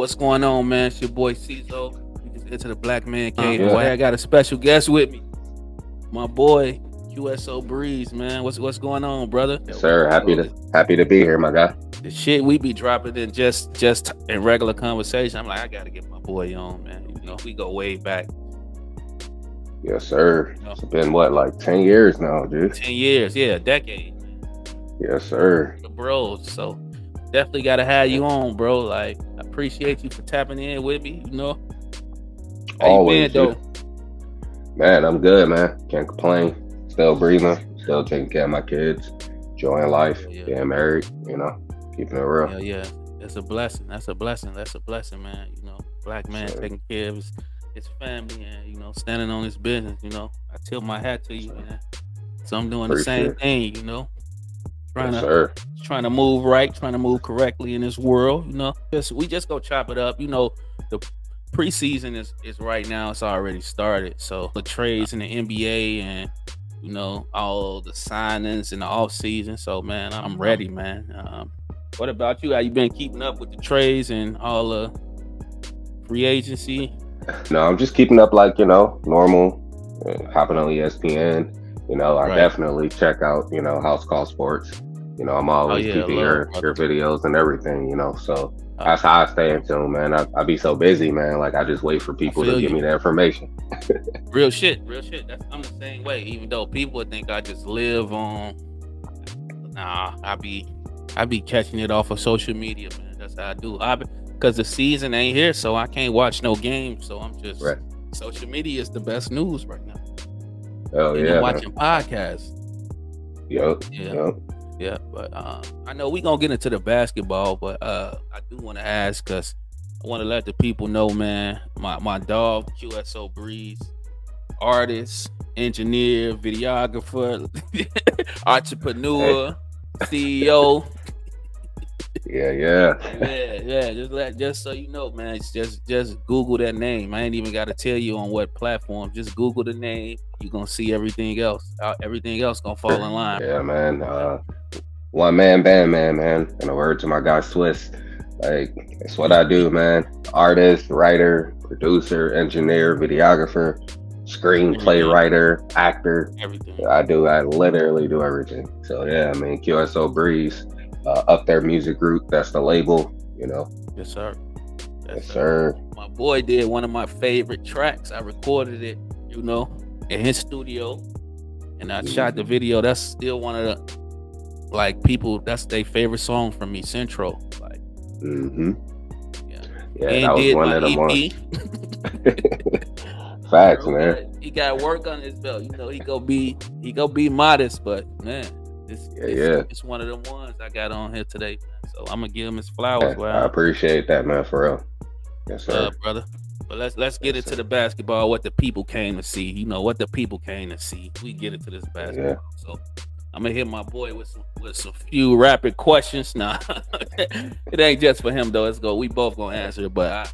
What's going on, man? It's your boy CZO. We just into the Black Man Cave. Yeah. Boy, I got a special guest with me. My boy, QSO Bries, man. What's going on, brother? Yes, sir. Happy to be here, my guy. The shit we be dropping in just in regular conversation. I'm like, I gotta get my boy on, man. You know, we go way back. Yes, sir. You know, It's been like 10 years now, dude. 10 years, yeah, a decade, man. Yes, sir. The bros. So definitely gotta have you on, bro. Like, I appreciate you for tapping in with me, you know. How Always, you been, though? Man, I'm good, man. Can't complain. Still breathing. Still taking care of my kids. Enjoying life. Yeah. Getting married, keeping it real. Yeah. That's a blessing. That's a blessing, man. You know, black man taking care of his family and, you know, standing on his business, you know. I tip my hat to you, man. So I'm doing the same thing, you know. Trying to move right, trying to move correctly in this world, you know. We just go chop it up. You know, the preseason is right now, it's already started. So the trades in the NBA and, you know, all the signings in the off season. So man, I'm ready, man. What about you? How you been keeping up with the trades and all the free agency? No, I'm just keeping up like, normal, hopping on ESPN. I definitely check out, House Call Sports. I'm always keeping your videos and everything, so that's how I stay in tune, man. I be so busy, man. Like, I just wait for people to give me the information. Real shit. I'm the same way, even though people think I just live on. Nah, I be catching it off of social media, man. That's how I do. Because the season ain't here, so I can't watch no games. So I'm just social media is the best news right now. Oh, yeah. I'm watching podcasts. Yep. Yeah, but I know we gonna get into the basketball, but I do want to ask because I want to let the people know, man. My dog QSO Bries, artist, engineer, videographer, entrepreneur, CEO. Yeah. Just so you know, man. Just Google that name. I ain't even got to tell you on what platform. Just Google the name. You're gonna see everything else. Everything else gonna fall in line. Yeah, man. One man band, man. And a word to my guy Swiss. Like, it's what I do, man. Artist, writer, producer, engineer, videographer, screenplay writer, actor. Everything. I literally do everything. So yeah, I mean, QSO Bries, Up There Music Group. That's the label. Yes, sir. Yes, sir. My boy did one of my favorite tracks. I recorded it, in his studio, and I shot the video. That's still one of the people. That's their favorite song from me, Centro. Like, yeah, that was one of the ones. Facts, man. He got work on his belt. He go be modest, but man, it's one of them ones I got on here today. Man. So I'm gonna give him his flowers. Yeah, I appreciate that, man, for real. Yes, sir, brother. But let's get into the basketball. What the people came to see. What the people came to see. We get into this basketball. Yeah. So I'm gonna hit my boy with some few rapid questions. Nah, it ain't just for him though. Let's go. We both gonna answer it, but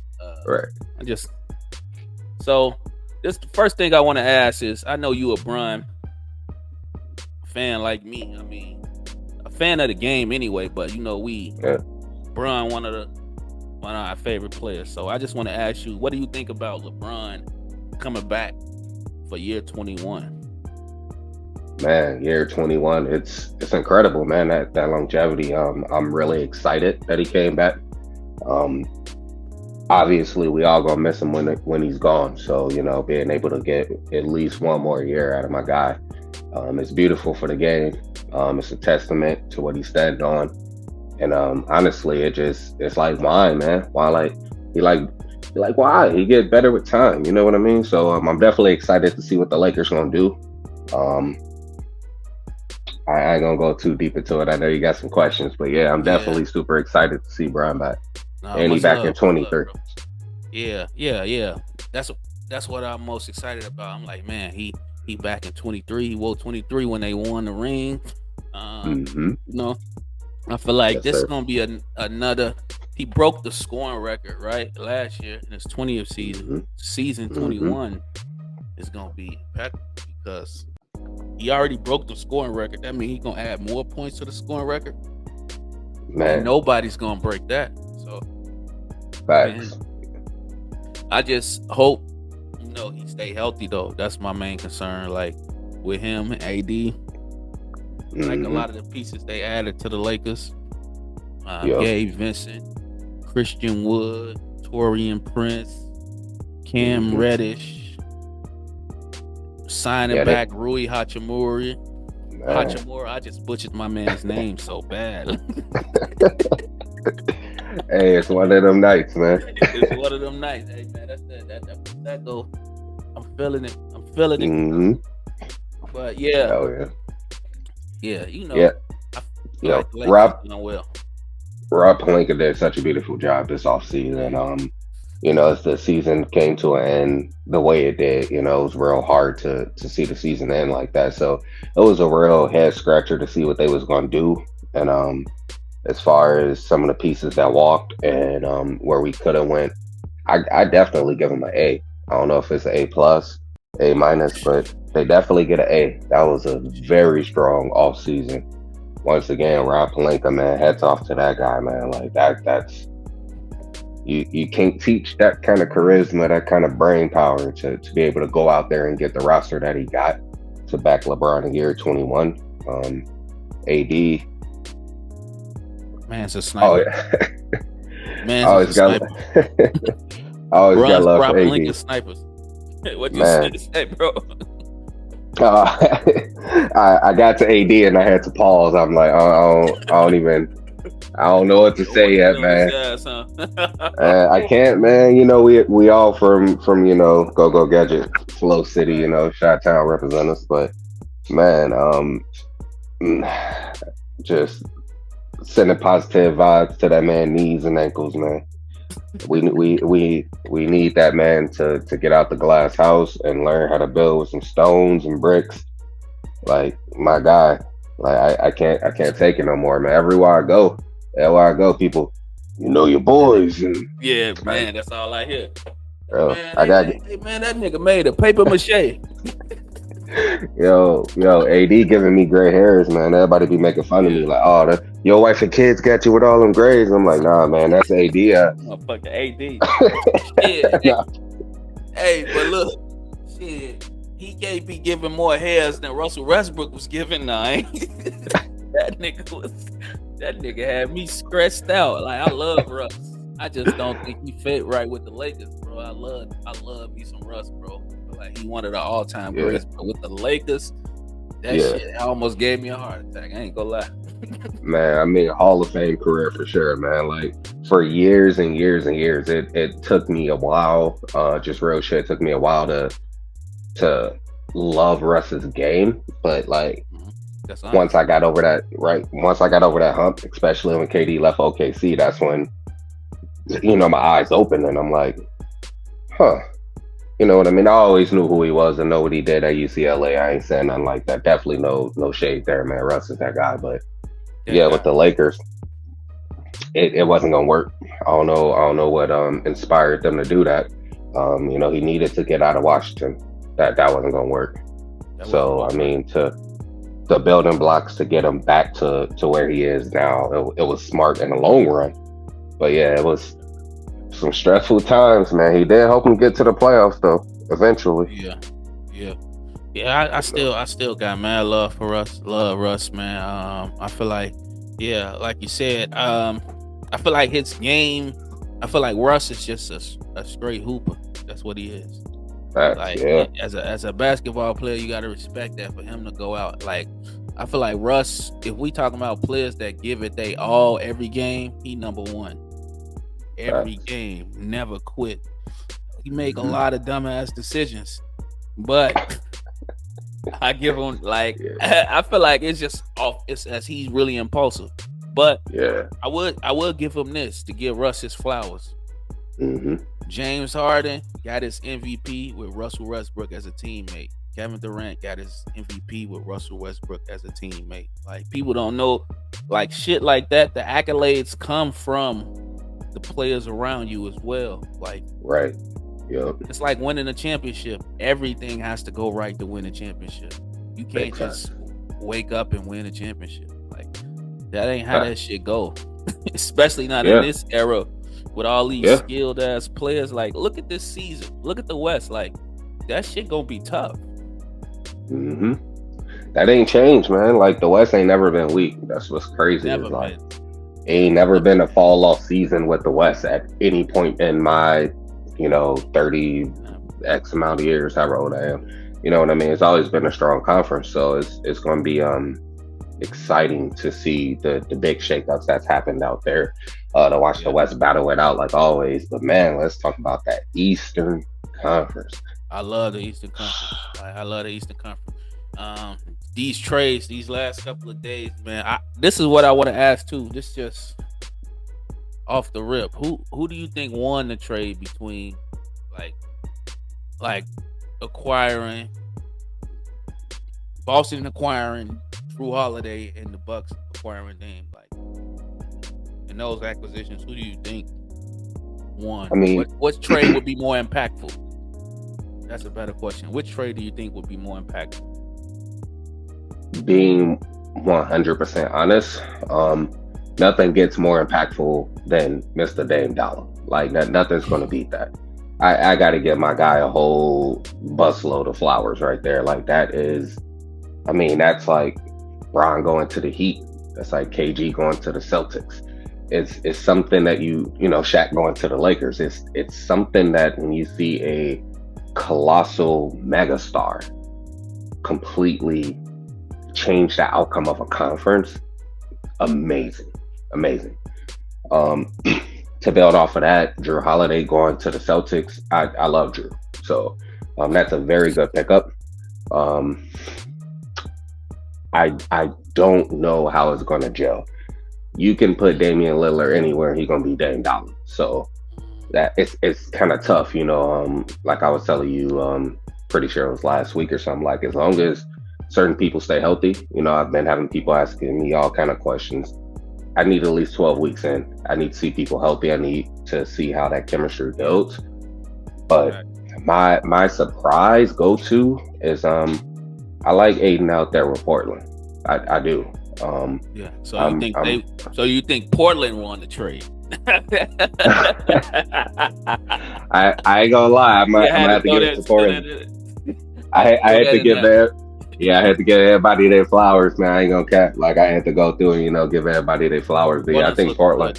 So this the first thing I want to ask is, I know you a Bron fan like me. I mean, a fan of the game anyway. But Bron one of our favorite players. So I just want to ask you, what do you think about LeBron coming back for year 21? Man, year 21, it's incredible, man. That longevity. I'm really excited that he came back. Obviously, we all gonna miss him when he's gone. So being able to get at least one more year out of my guy, it's beautiful for the game. It's a testament to what he stands on. And honestly, it's like wine, man. Wine, like why he get better with time. You know what I mean? So I'm definitely excited to see what the Lakers gonna do. I ain't gonna go too deep into it. I know you got some questions, but yeah, I'm definitely super excited to see Bron back. And he's back in 23. Yeah. That's what I'm most excited about. I'm like, man, he back in 23. He wore 23 when they won the ring. I feel like this is gonna be another. He broke the scoring record last year in his 20th season. Season 21 is gonna be impeccable because he already broke the scoring record. That means he's gonna add more points to the scoring record. Man, and nobody's gonna break that. So Man, Facts. I just hope he stay healthy though. That's my main concern. Like with him, AD, like a Hmm. lot of the pieces they added to the Lakers, Yep. Gabe Vincent, Christian Wood, Torian Prince, Cam Hmm. Reddish, signing Yeah, they, back Rui Hachimura. man. Hachimura, I just butchered my man's name so bad. Hey, it's one of them nights, man. It's one of them nights. Hey man, that's that go. I'm feeling it. I'm feeling it. Hmm. But yeah, Oh yeah. yeah, Yeah. I feel Yo, like the Lakers doing well. Rob Pelinka did such a beautiful job this offseason. As the season came to an end the way it did, it was real hard to see the season end like that. So it was a real head scratcher to see what they was gonna do. And as far as some of the pieces that walked and where we could have went, I definitely give them an A. I don't know if it's an A plus, A minus, but they definitely get an A. That was a very strong off season. Once again, Rob Pelinka, man, hats off to that guy, man. Like that's you can't teach that kind of charisma, that kind of brain power to be able to go out there and get the roster that he got to back LeBron in year 21. AD, Man's a oh sniper. yeah, Man's a always got, sniper. always got Runs love for Rob AD, Lincoln snipers. What you man. say, bro? Uh, I got to AD and I had to pause. I'm like, I don't know what to You don't want say to get yet, on his man. ass, huh? I can't, man. We all from Go Gadget, Flow City, Right. Chi Town represent us, but man, just sending positive vibes to that man knees and ankles, man. We need that man to get out the glass house and learn how to build with some stones and bricks. Like my guy, like I can't take it no more, man. Everywhere I go, people, your boys and Yeah, like, man, that's all I hear. Hey yo, man, I got hey man, that nigga made a paper mache. AD giving me gray hairs, man. Everybody be making fun of me, Yeah, like, oh, your wife and kids got you with all them grays. I'm like, nah, man, that's AD. motherfucker AD. Shit. Nah, Hey, but look, shit, he can't be giving more hairs than Russell Westbrook was giving. Nah, that nigga had me stressed out. Like I love Russ. I just don't think he fit right with the Lakers, bro. I love me some Russ, bro. Like he one of the all-time yeah, greats, but with the Lakers, that yeah, shit almost gave me a heart attack. I ain't gonna lie. man. I mean, Hall of Fame career for sure, man. Like for years and years and years, it took me a while. Just real shit. It took me a while to love Russ's game, but like That's once honest. I got over that, right? Once I got over that hump, especially when KD left OKC, that's when my eyes opened and I'm like, huh. You know what I mean? I always knew who he was and know what he did at UCLA. I ain't saying nothing like that. Definitely no shade there, man. Russ is that guy. But That yeah, with guy. the Lakers, it wasn't gonna work. I don't know what inspired them to do that. He needed to get out of Washington. That wasn't gonna work. That wasn't So gonna I work. mean, to the building blocks to get him back to where he is now, it was smart in the long run. But yeah, it was some stressful times, man. He did help him get to the playoffs though, eventually. Yeah, yeah, yeah. I still got mad love for Russ. Love Russ, man. I feel like, yeah, like you said, I feel like his game. I feel like Russ is just a straight hooper. That's what he is. Facts, Like yeah, as a basketball player, you got to respect that for him to go out. Like I feel like Russ. If we talking about players that give it they all every game, he number one. Every facts. game, never quit. He make a Hmm. lot of dumbass decisions, but I give him like Yeah, I feel like it's just off. It's as he's really impulsive, but yeah. I would give him this to give Russ his flowers. Hmm. James Harden got his MVP with Russell Westbrook as a teammate. Kevin Durant got his MVP with Russell Westbrook as a teammate. Like people don't know, like shit like that. The accolades come from the players around you as well. Like Right. Yep. it's like winning a championship. Everything has to go right to win a championship. You Big can't facts. just wake up and win a championship. Like that ain't how that Facts. shit go. Especially not in Yeah. this era. with all these Yeah. skilled ass players. Like, look at this season. Look at the West. Like, that shit gonna be tough. hmm That ain't changed, man. Like the West ain't never been weak. That's what's crazy. Is Never like been. ain't never been a fall off season with the West at any point in my, 30 X amount of years, however old I am. You know what I mean? It's always been a strong conference. So it's gonna be exciting to see the big shakeups that's happened out there. To watch the Yeah. West battle it out like always. But man, let's talk about that Eastern Conference. I love the Eastern Conference. I love the Eastern Conference. These trades, these last couple of days, man. This is what I want to ask too. This just off the rip. Who do you think won the trade between like acquiring Boston acquiring Drew Holiday and the Bucks acquiring Dame? Like, in those acquisitions, who do you think won? I mean, What trade would be more impactful? That's a better question. Which trade do you think would be more impactful? being 100% honest, nothing gets more impactful than Mr. Dame Dollar. Like nothing's gonna beat that. I got to give my guy a whole busload of flowers right there. Like that is, I mean, that's like Bron going to the Heat. That's like KG going to the Celtics. It's something that Shaq going to the Lakers. It's something that when you see a colossal megastar completely change the outcome of a conference, amazing. To build off of that, Drew Holiday going to the Celtics, I love Drew. So that's a very good pickup. I don't know how it's gonna gel. You can put Damian Lillard anywhere, he's gonna be Dame Dollar. So that it's kind of tough, like I was telling you, pretty sure it was last week or something. Like as long as certain people stay healthy, I've been having people asking me all kind of questions. I need at least 12 weeks in. I need to see people healthy. I need to see how that chemistry goes. But my surprise go-to is I like Aiden out there with Portland. I do. Yeah. So you think Portland won the trade? I ain't gonna lie. I'm gonna have to give it to Portland. I had to give that. Yeah, I had to give everybody their flowers, man. I ain't gonna cap. Like I had to go through and give everybody their flowers. But yeah, I think Portland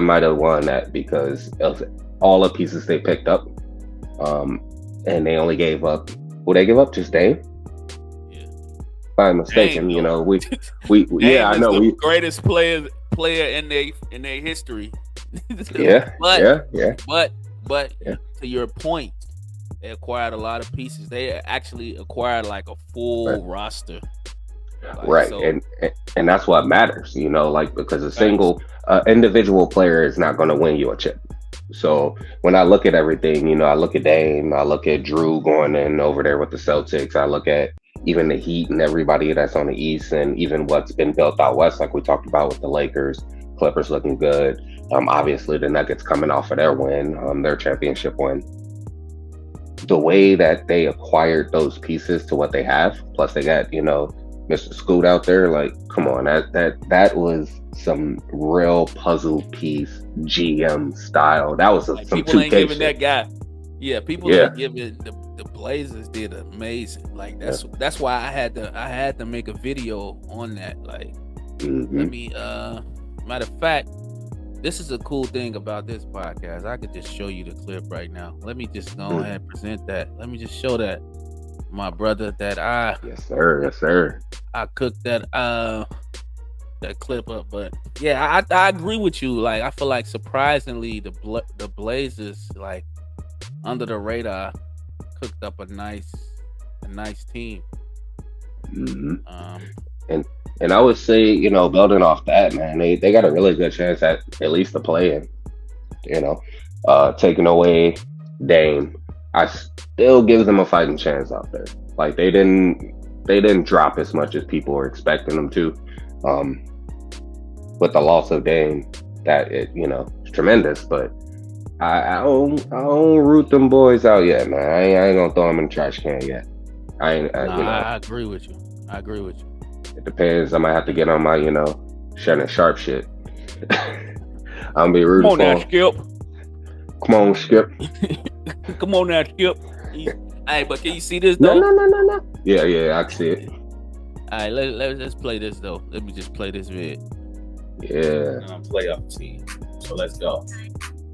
might have won that because of all the pieces they picked up. And they only gave up who they give up? Just Dame? Yeah. If I'm mistaken, we yeah, I know the greatest player in their history. Yeah. But to your point, they acquired a lot of pieces. They actually acquired like a full roster. Right. So, and that's what matters, because a single individual player is not going to win you a chip. So when I look at everything, I look at Dame, I look at Drew going in over there with the Celtics, I look at even the Heat and everybody that's on the East, and even what's been built out West, like we talked about with the Lakers, Clippers looking good. Obviously the Nuggets coming off of their win, their championship win. The way that they acquired those pieces to what they have, plus they got, Mr. Scoot out there, like, come on, that was some real puzzle piece GM style. That was some people 2K ain't giving shit. that guy. Yeah, people ain't giving the Blazers did amazing. Like that's why I had to make a video on that. Like, let me matter of fact, this is a cool thing about this podcast. I could just show you the clip right now. Let me just go ahead and present that. Let me just show that, my brother, that Yes, sir. I cooked that clip up. But yeah, I agree with you. Like, I feel like surprisingly the Blazers, like, under the radar, cooked up a nice team. And I would say, building off that, man, they got a really good chance at least the play-in. Taking away Dame, I still give them a fighting chance out there. Like they didn't drop as much as people were expecting them to. With the loss of Dame, that it's tremendous, but I don't root them boys out yet, man. I ain't gonna throw them in the trash can yet. I agree with you. It depends. I might have to get on my, Shannon Sharp shit. I'm be Come rooting on now, for him. Skip. Come on, Skip. Come on now, Skip. Hey, but can you see this No, though? no, no, no, no. Yeah, I can see it. All right, let's play this though. Let me just play this vid. Yeah. Playoff team. So let's go.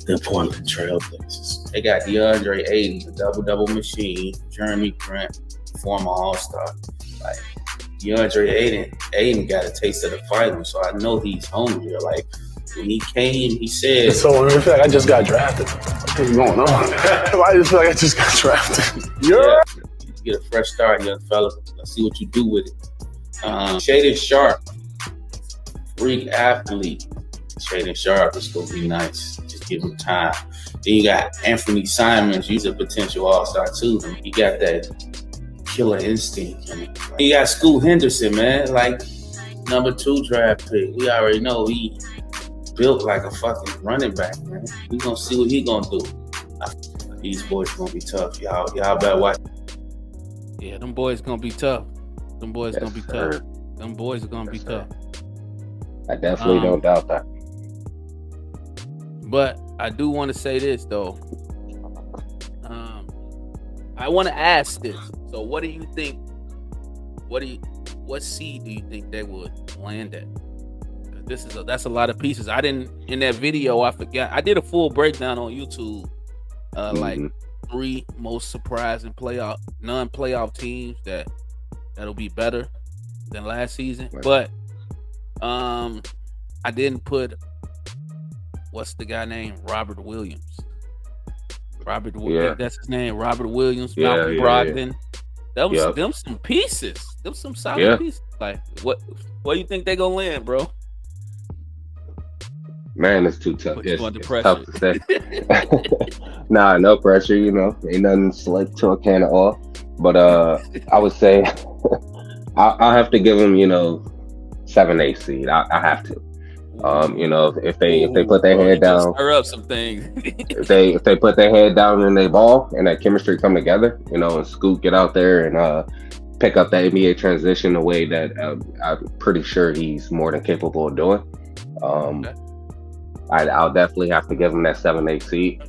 The Portland Trailblazers. They got DeAndre Ayton, the double machine. Jeremy Grant, former All-Star. Like DeAndre Ayton got a taste of the finals, so I know he's hungry. Like when he came, he said. So I feel like I just got drafted. What's going on? I just feel like I just got drafted. Yeah. You get a fresh start, young fella. Let's see what you do with it. Shaden Sharp, freak athlete. Shaden Sharp is gonna be nice. Just give him time. Then you got Anthony Simons. He's a potential All-Star too. He got that killer instinct. You got Scoot Henderson, man. Like number 2 draft pick. We already know he built like a fucking running back, man. We gonna see what he gonna do. These boys gonna be tough. Y'all better watch. Yeah, them boys gonna be tough. Them boys gonna be tough. Them boys are gonna be tough. I definitely don't doubt that. But I do want to say this though. I want to ask this. So, what do you think? What seed do you think they would land at? That's a lot of pieces. I didn't in that video. I forgot. I did a full breakdown on YouTube. Like 3 most surprising non-playoff teams that'll be better than last season. Right. But I didn't put what's the guy named Robert Williams. That's his name. Robert Williams, Malcolm Brogdon. Them some pieces. Them some solid pieces. Like what do you think they gonna land, bro? Man, it's too tough. It's tough to say. Nah, no pressure, ain't nothing slick to a can of oil. But I would say I'll have to give them, 7-8 seed. I have to. If they put their head down, stir up some things. if they put their head down and they ball and that chemistry come together, and Scoot get out there and pick up the NBA transition the way that I'm pretty sure he's more than capable of doing. I'll definitely have to give him that 7-8 seed.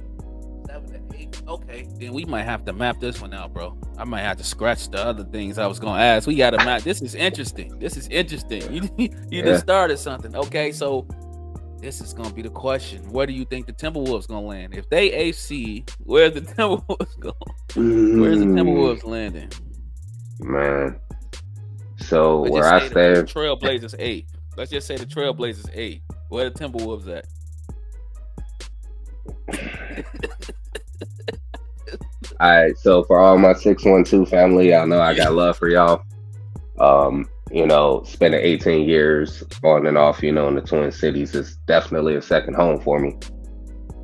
7-8. Okay, then we might have to map this one out, bro. I might have to scratch the other things I was gonna ask. We got to map. This is interesting. You just started something. Okay, so this is gonna be the question. Where do you think the Timberwolves gonna land? If they AC, where's the Timberwolves going? Where's the Timberwolves landing? Man, so where I stand, Trailblazers 8. Let's just say the Trailblazers 8. Where the Timberwolves at? All right, so for all my 612 family, y'all know I got love for y'all. Spending 18 years on and off, in the Twin Cities is definitely a second home for me.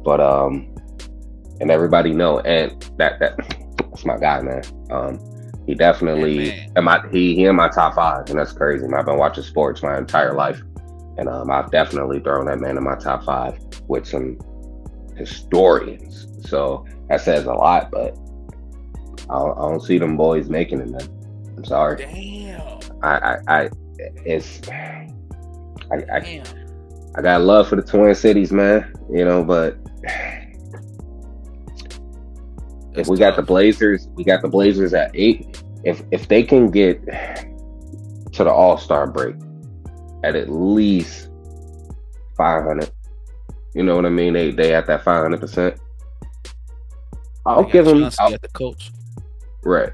But and everybody know, and that's my guy, man. He definitely he in my top 5, and that's crazy. I've been watching sports my entire life, and I've definitely thrown that man in my top 5 with some historians. So that says a lot, but I don't see them boys making it, man. I'm sorry. Damn. I got love for the Twin Cities, man. But if we got the Blazers, at 8. If they can get to the All-Star break at least 500, you know what I mean? They at that 500%. I'll give them. The coach. Right.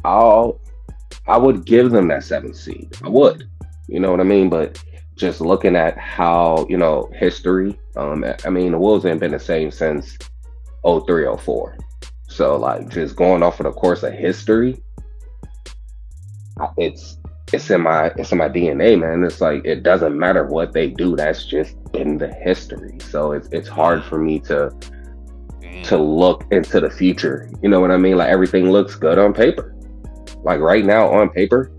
I would give them that 7th seed. I would. You know what I mean? But just looking at how, history, the Wolves ain't been the same since 03, 04. So like just going off of the course of history, it's in my DNA, man. It's like it doesn't matter what they do. That's just in the history. So it's hard for me to look into the future. You know what I mean? Like everything looks good on paper. Like right now on paper,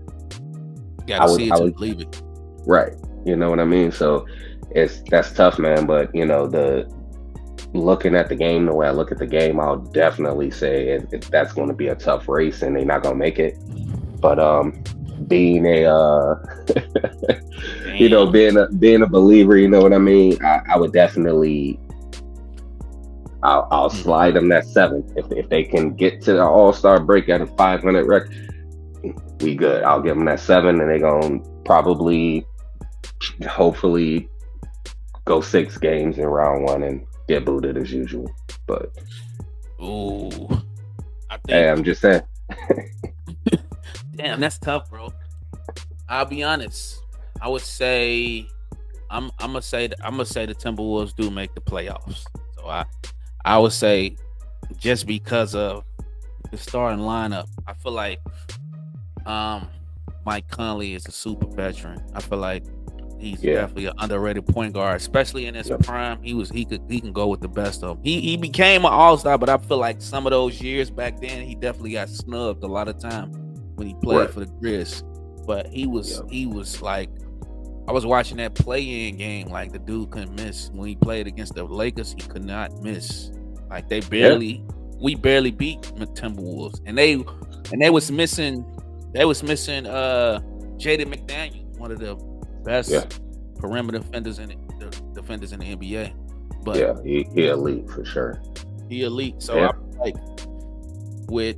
I would believe it. Right. You know what I mean? So that's tough, man. But the looking at the game the way I look at the game, I'll definitely say that's going to be a tough race and they're not going to make it. But being a You know, Damn. being a believer, you know what I mean. I would definitely, I'll slide them that 7 if they can get to the All-Star break at a 500 record. We good. I'll give them that 7, and they're gonna probably, hopefully, go 6 games in round 1 and get booted as usual. But Ooh, I hey, think. I'm just saying. Damn, that's tough, bro. I'll be honest. I would say I'm gonna say the Timberwolves do make the playoffs. So I would say just because of the starting lineup, I feel like Mike Conley is a super veteran. I feel like he's definitely an underrated point guard, especially in his prime. He can go with the best of them. He became an all-star, but I feel like some of those years back then, he definitely got snubbed a lot of time when he played for the Grizz. But he was like, I was watching that play-in game, like the dude couldn't miss. When he played against the Lakers, he could not miss. Like we barely beat the Timberwolves. And they was missing Jaden McDaniels, one of the best perimeter defenders in the NBA. But he elite for sure. He elite. So I like with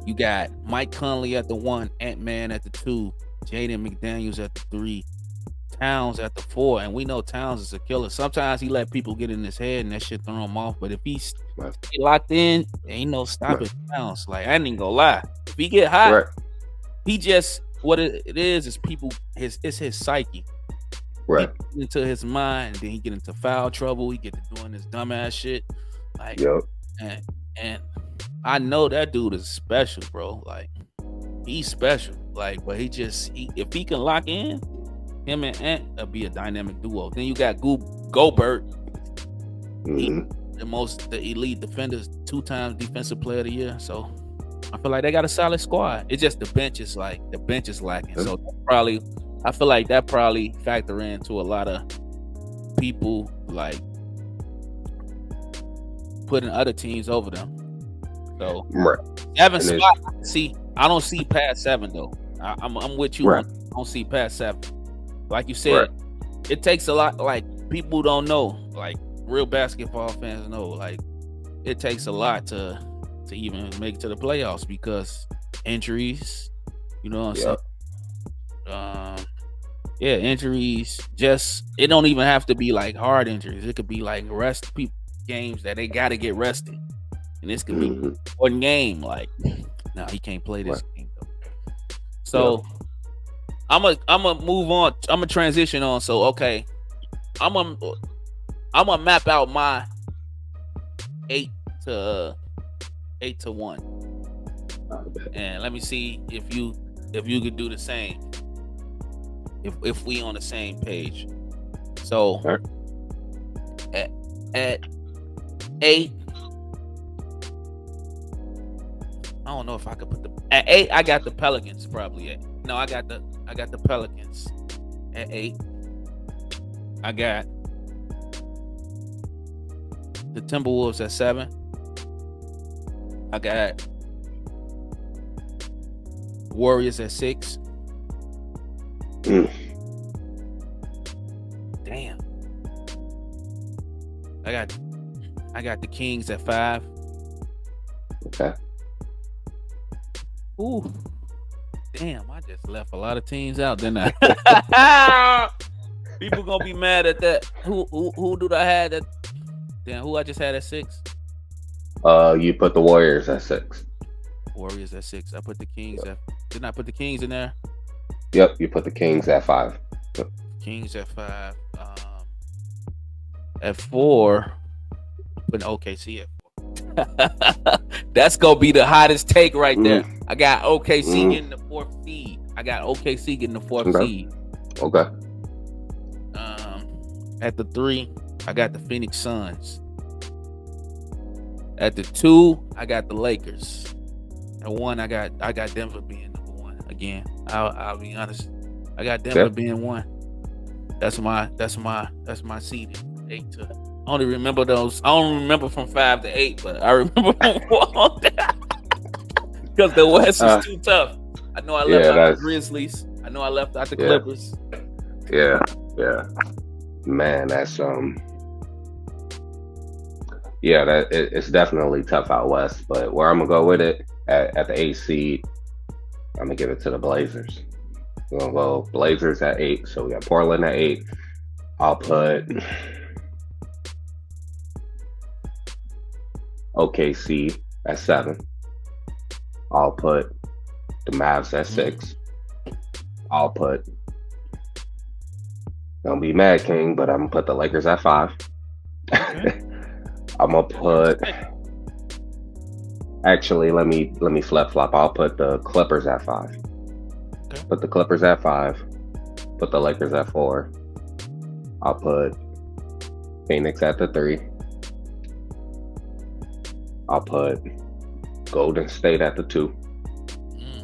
you got Mike Conley at the 1, Ant-Man at the 2, Jaden McDaniels at the 3, Towns at the 4, and we know Towns is a killer. Sometimes he let people get in his head and that shit throw him off. But if he's locked in, ain't no stopping Towns. Like, I ain't even gonna lie. If he get hot, he just what it is people it's his psyche. Right. He get into his mind, and then he get into foul trouble. He get to doing this dumbass shit. Like, and I know that dude is special, bro. Like, he's special. Like, but if he can lock in, him and Ant, that'll be a dynamic duo. Then you got Gobert, the elite defenders, 2 times defensive player of the year. So I feel like they got a solid squad. It's just the bench is lacking. So I feel like that probably factor into a lot of people like putting other teams over them. So 7 spot. See, I don't see past 7 though. I'm with you. I don't see past 7. Like you said, it takes a lot. Like, people don't know. Like, real basketball fans know. Like, it takes a lot to even make it to the playoffs because injuries. You know what I'm saying? Injuries. Just it don't even have to be like hard injuries. It could be like rest people games that they got to get rested, and this could be one game. Like, no, he can't play this game though. So I'm gonna move on. I'm gonna transition on. So okay, I'm gonna map out my 8 to 1, and let me see if you could do the same. If we on the same page. So at 8, I don't know if I could put at 8. I got the Pelicans probably at. No, I got the Pelicans at 8. I got the Timberwolves at 7. I got Warriors at 6. Damn. I got the Kings at 5. Okay. Ooh. Damn, I just left a lot of teams out, didn't I? People gonna be mad at that. Who did I have at? Damn, who I just had at 6? You put the Warriors at 6. Warriors at 6. I put the Kings at. Didn't I put the Kings in there? Yep, you put the Kings at 5. Kings at 5. At 4, putting OKC at 4. That's gonna be the hottest take right there. I got OKC getting the 4th seed. Seed. Okay. At the 3, I got the Phoenix Suns. At the 2, I got the Lakers. At 1, I got Denver being number 1 again. I'll be honest. I got Denver being 1. That's my seeding. 8 to. I only remember those. I don't remember from 5 to 8, but I remember from 1 because the West is too tough. I know I left out the Grizzlies. I know I left out the Clippers. Yeah, yeah. Man, that's yeah, it's definitely tough out west. But where I'm gonna go with it at the 8th seed, I'm gonna give it to the Blazers. We're gonna go Blazers at 8. So we got Portland at 8. I'll put OKC at 7. I'll put the Mavs at 6. I'll put, don't be mad, King, but I'm gonna put the Lakers at 5. Okay. I'm gonna put. Actually, let me flip flop. I'll put the Clippers at 5. Okay. Put the Clippers at 5. Put the Lakers at 4. I'll put Phoenix at the 3. I'll put Golden State at the 2.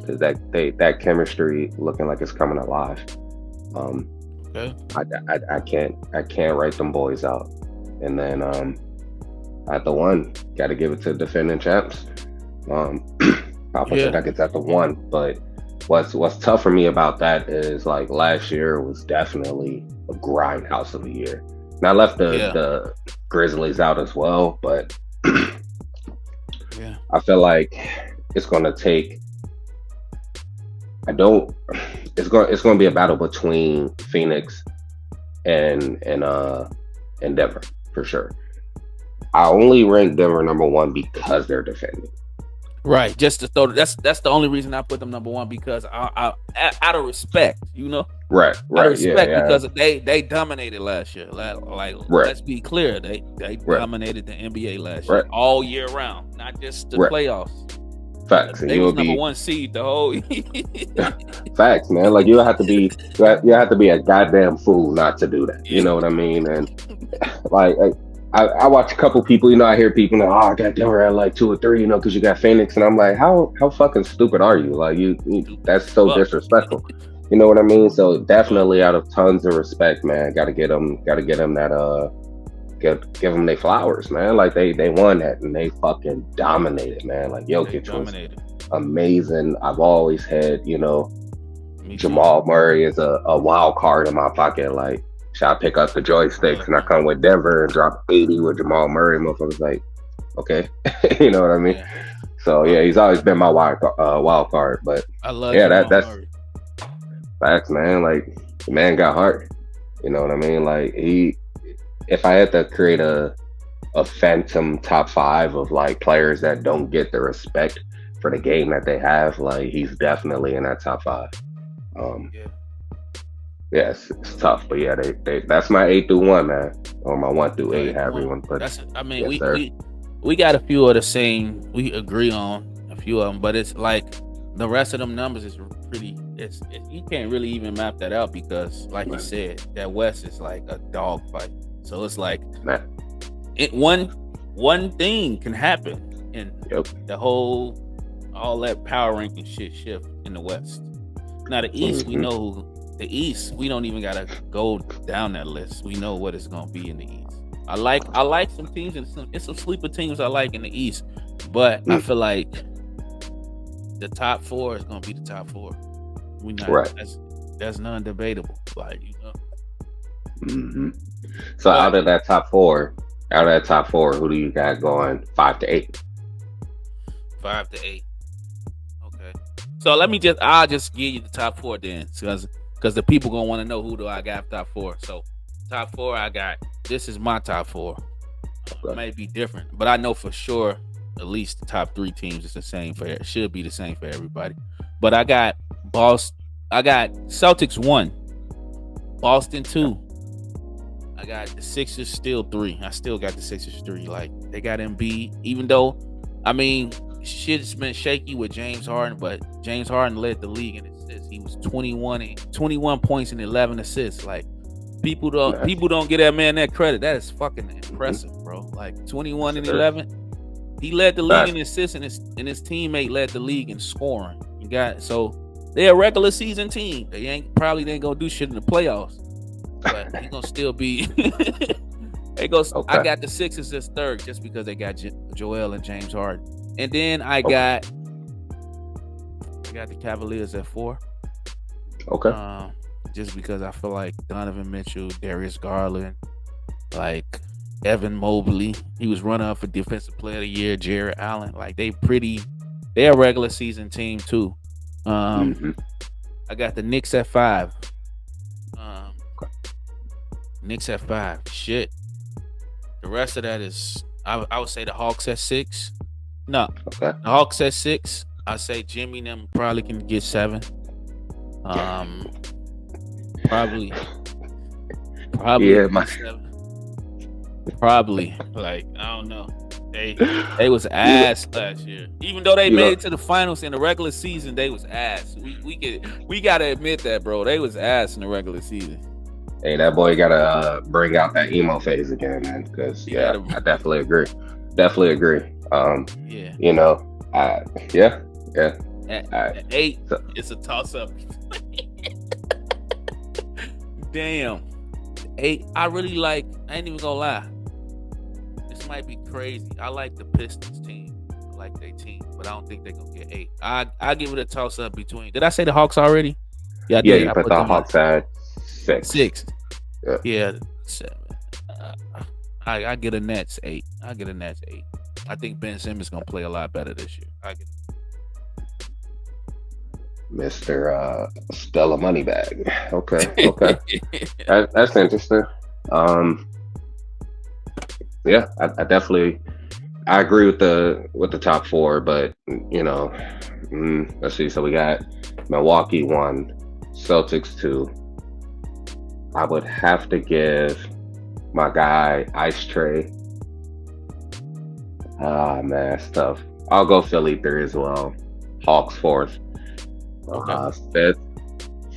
Because that chemistry looking like it's coming alive. Okay. I can't write them boys out. And then at the 1, got to give it to the defending champs. I'll put the Nuggets at the 1. But what's tough for me about that is like last year was definitely a grindhouse of a year. And I left the Grizzlies out as well, but I feel like it's gonna take. It's gonna be a battle between Phoenix and Denver for sure. I only rank Denver number 1 because they're defending. Right, just to throw that's the only reason I put them number 1 because I out of respect, you know. Right. Out of respect because they dominated last year. Like let's be clear, they dominated the NBA last year all year round, not just the playoffs. Facts. They was number 1 seed the whole. Facts, man. Like you have to be a goddamn fool not to do that. You know what I mean? And like. I watch a couple people, you know, I hear people, I got Denver at like 2 or 3, you know, because you got Phoenix. And I'm like, how fucking stupid are you? Like, you that's so disrespectful. You know what I mean? So definitely out of tons of respect, man, got to give them that, give them their flowers, man. Like they won that and they fucking dominated, man. Like Jokic was amazing. I've always had, you know, Jamal Murray is a wild card in my pocket. Like, should I pick up the joysticks and I come with Denver and drop 80 with Jamal Murray? Motherfuckers like, okay, you know what I mean? So yeah, he's always been my wild card. But I love that's Murray. Facts, man. Like the man got heart. You know what I mean? Like if I had to create a phantom top 5 of like players that don't get the respect for the game that they have, like he's definitely in that top 5. Yeah, it's tough, but yeah, they that's my 8 through 1, man, or my 1 through 8, however you want to put it. I mean, we got a few of the same. We agree on a few of them, but it's like the rest of them numbers is pretty. It's you can't really even map that out because, like you said, that West is like a dog fight. So it's like one thing can happen, and the whole all that power ranking shit shift in the West. Now the East, we know who. The East, we don't even gotta go down that list. We know what it's gonna be in the East. I like some teams and some sleeper teams I like in the East, but I feel like the top 4 is gonna be the top 4. We not that's non-debatable. Like So out of that top 4, who do you got going 5 to 8? 5 to 8. Okay. So I'll just give you the top 4 then, because the people gonna want to know who do I got top 4. So top 4 I got. This is my top 4. It may be different, but I know for sure at least the top 3 teams is the same should be the same for everybody. But I got Celtics 1, Boston 2. I got the Sixers still 3. I still got the Sixers 3. Like they got Embiid, even though I mean shit's been shaky with James Harden, but James Harden led the league in assists. He was 21 points and 11 assists. Like people don't get that man that credit. That is fucking impressive, bro. Like 21 and 11. He led the league in assists, and his teammate led the league in scoring. So they're a regular season team. They ain't gonna do shit in the playoffs, but he gonna still be. I got the Sixers as 3rd just because they got Joel and James Harden. And then I got the Cavaliers at 4. Okay. just because I feel like Donovan Mitchell, Darius Garland, like Evan Mobley, he was runner up for Defensive Player of the Year. Jared Allen, like they're a regular season team too. Mm-hmm. I got the Knicks at 5. Knicks at 5. Shit. The rest of that is I would say the Hawks at 6. No, Okay. the Hawks at 6. I say Jimmy and them probably can get 7. Probably Yeah, my 7. Probably like I don't know. They was ass last year. Even though they made it to the finals in the regular season, they was ass. We gotta admit that, bro. They was ass in the regular season. Hey, that boy gotta bring out that emo phase again, man. Because I definitely agree. Definitely agree. Yeah. You know, yeah. At 8, it's a toss up. Damn. 8. I really like. I ain't even gonna lie. This might be crazy. I like the Pistons team. I like their team, but I don't think they're gonna get 8. I give it a toss up between. Did I say the Hawks already? Yeah, I did. You put the Hawks at 6. 6. Yeah, 7. I get a Nets 8. I get a Nets 8. I think Ben Simmons gonna play a lot better this year. I get Mr. Stella Moneybag. Okay. That's interesting. Yeah, I definitely agree with the top 4, but you know, let's see. So we got Milwaukee 1, Celtics 2. I would have to give my guy Ice Tray. Man, that's tough. I'll go Philly 3 as well. Hawks 4th. Okay.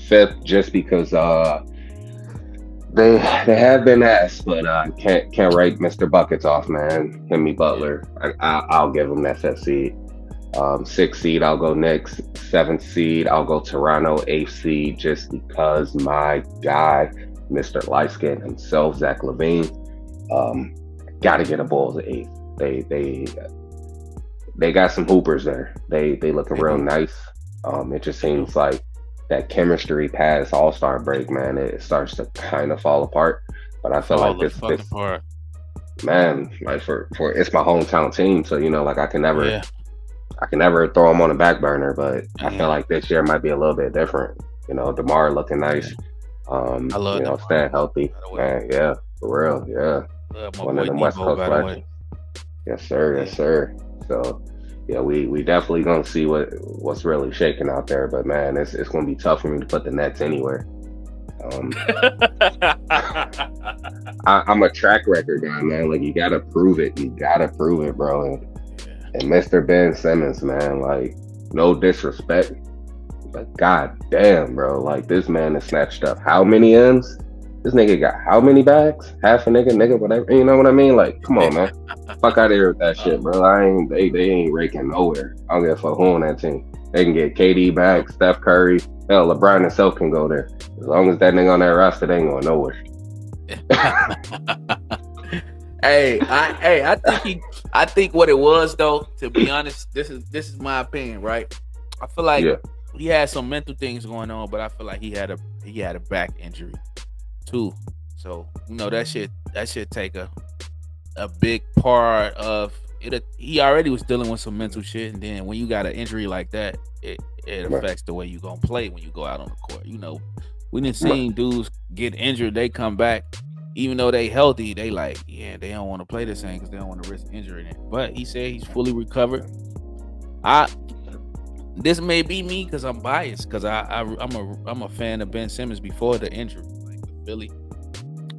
5th, just because they have been asked, but can't write Mr. Buckets off, man. Jimmy Butler. I'll give him that 5th seed. 6th seed, I'll go Knicks. 7th seed, I'll go Toronto. 8th seed, just because my guy, Mr. Lightskin himself, Zach LaVine, got to get a Bulls at 8th. They got some hoopers there. They looking real nice. It just seems like that chemistry past All-Star break, man, it starts to kind of fall apart. But I feel like this man, like for it's my hometown team, so you know, like I can never throw them on the back burner. But I feel like this year might be a little bit different. You know, DeMar looking nice. I love DeMar. Staying healthy, man. Yeah, for real. Yeah, one of them West Coast legends. Yes, sir. So. Yeah, we definitely gonna see what's really shaking out there, but man, it's gonna be tough for me to put the Nets anywhere. I'm a track record guy, man. Like you gotta prove it, bro. And Mr. Ben Simmons, man, like no disrespect, but god damn, bro, like this man has snatched up how many M's? This nigga got how many bags? Half a nigga, whatever. You know what I mean? Like, come on, man. Fuck out of here with that shit, bro. They ain't raking nowhere. I don't give a fuck who on that team. They can get KD back, Steph Curry. Hell, LeBron himself can go there. As long as that nigga on that roster, they ain't going nowhere. I think what it was though, to be honest, this is my opinion, right? I feel like he had some mental things going on, but I feel like he had a back injury too. So, you know, that shit take a big part of it. He already was dealing with some mental shit, and then when you got an injury like that, it affects the way you gonna play when you go out on the court. You know, we didn't see dudes get injured, they come back, even though they healthy, they like, they don't want to play the same because they don't want to risk injuring it. But he said he's fully recovered. This may be me because I'm biased, because I'm a fan of Ben Simmons before the injury, like with Philly.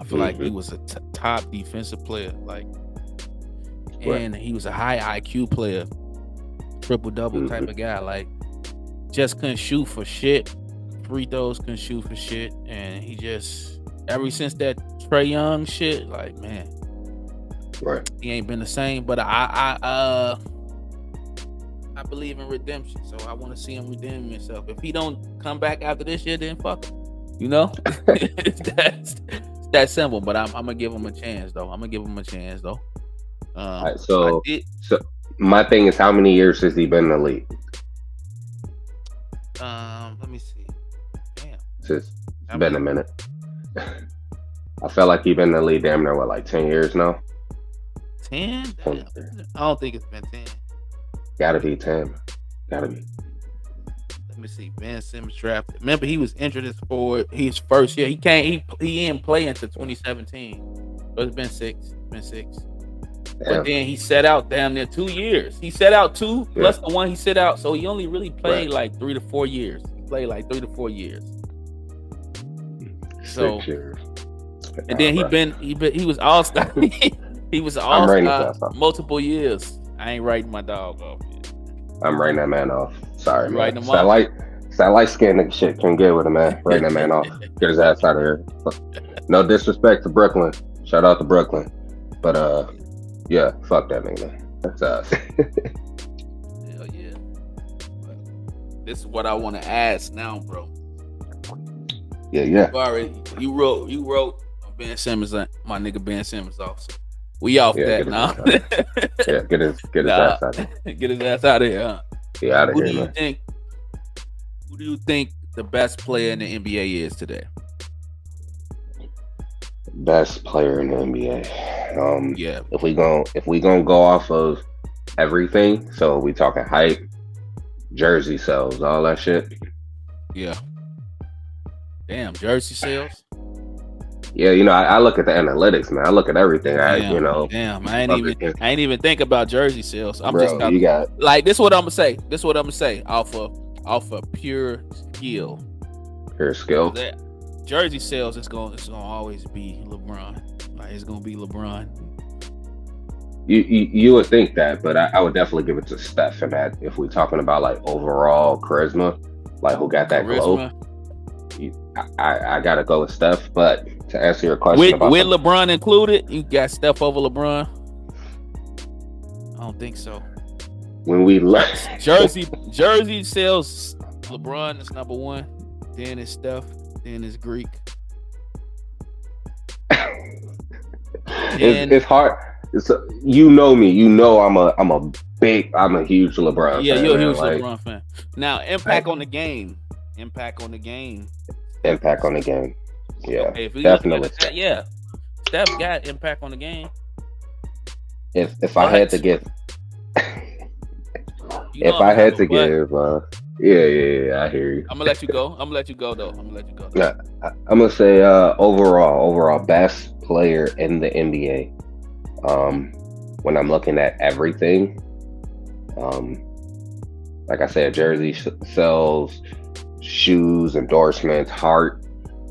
I feel like he was a top defensive player, like, and he was a high IQ player, triple double type of guy. Like, just couldn't shoot for shit. Free throws couldn't shoot for shit, and he just ever since that Trae Young shit, like, man, he ain't been the same. But I believe in redemption, so I want to see him redeem himself. If he don't come back after this year, then fuck him. You know, that's that simple. But I'm gonna give him a chance, though. All right, so my thing is, how many years has he been in the league? Let me see. Damn. It's been a minute. I felt like he's been in the league damn near, what, like 10 years now? 10? I don't think it's been 10. Gotta be 10. Gotta be. Let me see. Ben Simmons drafted. Remember, he was injured his first year. He didn't play until 2017. So it's been six. But then he set out damn near 2 years. He set out two plus the one he set out. So he only really played like 3 to 4 years. He played like 3 to 4 years. 6 years. And then he was all-star. He was all-star multiple years. I ain't writing my dog off yet. I'm writing that man off. Sorry, man. Writing him off. That light skin nigga shit can't get with him, man. Writing that man off. Get his ass out of here. No disrespect to Brooklyn. Shout out to Brooklyn. But yeah, fuck that nigga. That's us. Hell yeah. This is what I want to ask now, bro. Yeah. You wrote Ben Simmons, my nigga Ben Simmons off. So we off that now. Yeah, get his ass out of here. Get his ass out of here, huh? Get out of here, man. Who do you think the best player in the NBA is today? Best player in the NBA. Yeah. If we gonna go off of everything, so we talking hype, jersey sales, all that shit. Yeah. Damn, jersey sales. Yeah, I look at the analytics, man. I look at everything. Damn, I ain't even think about jersey sales. I'm just like this. Is what I'm gonna say. This is what I'm gonna say. Off of pure skill. Pure skill. Jersey sales. It's gonna always be LeBron. Like it's gonna be LeBron. You would think that, but I would definitely give it to Steph in that. If we're talking about like overall charisma, like who got that glow. I gotta go with Steph, but to answer your question with LeBron included, you got Steph over LeBron? I don't think so. When we left jersey sales, LeBron is number one, then it's Steph, then it's Greek. It's hard. You know me. You know I'm a huge LeBron fan. Yeah, you're a huge LeBron fan. Now, impact on the game. Yeah, okay, definitely. Steph got impact on the game. If I had to give, yeah, I hear you. I'm gonna let you go. Yeah, I'm gonna say overall best player in the NBA. When I'm looking at everything, like I said, jersey sales, shoes, endorsements, heart,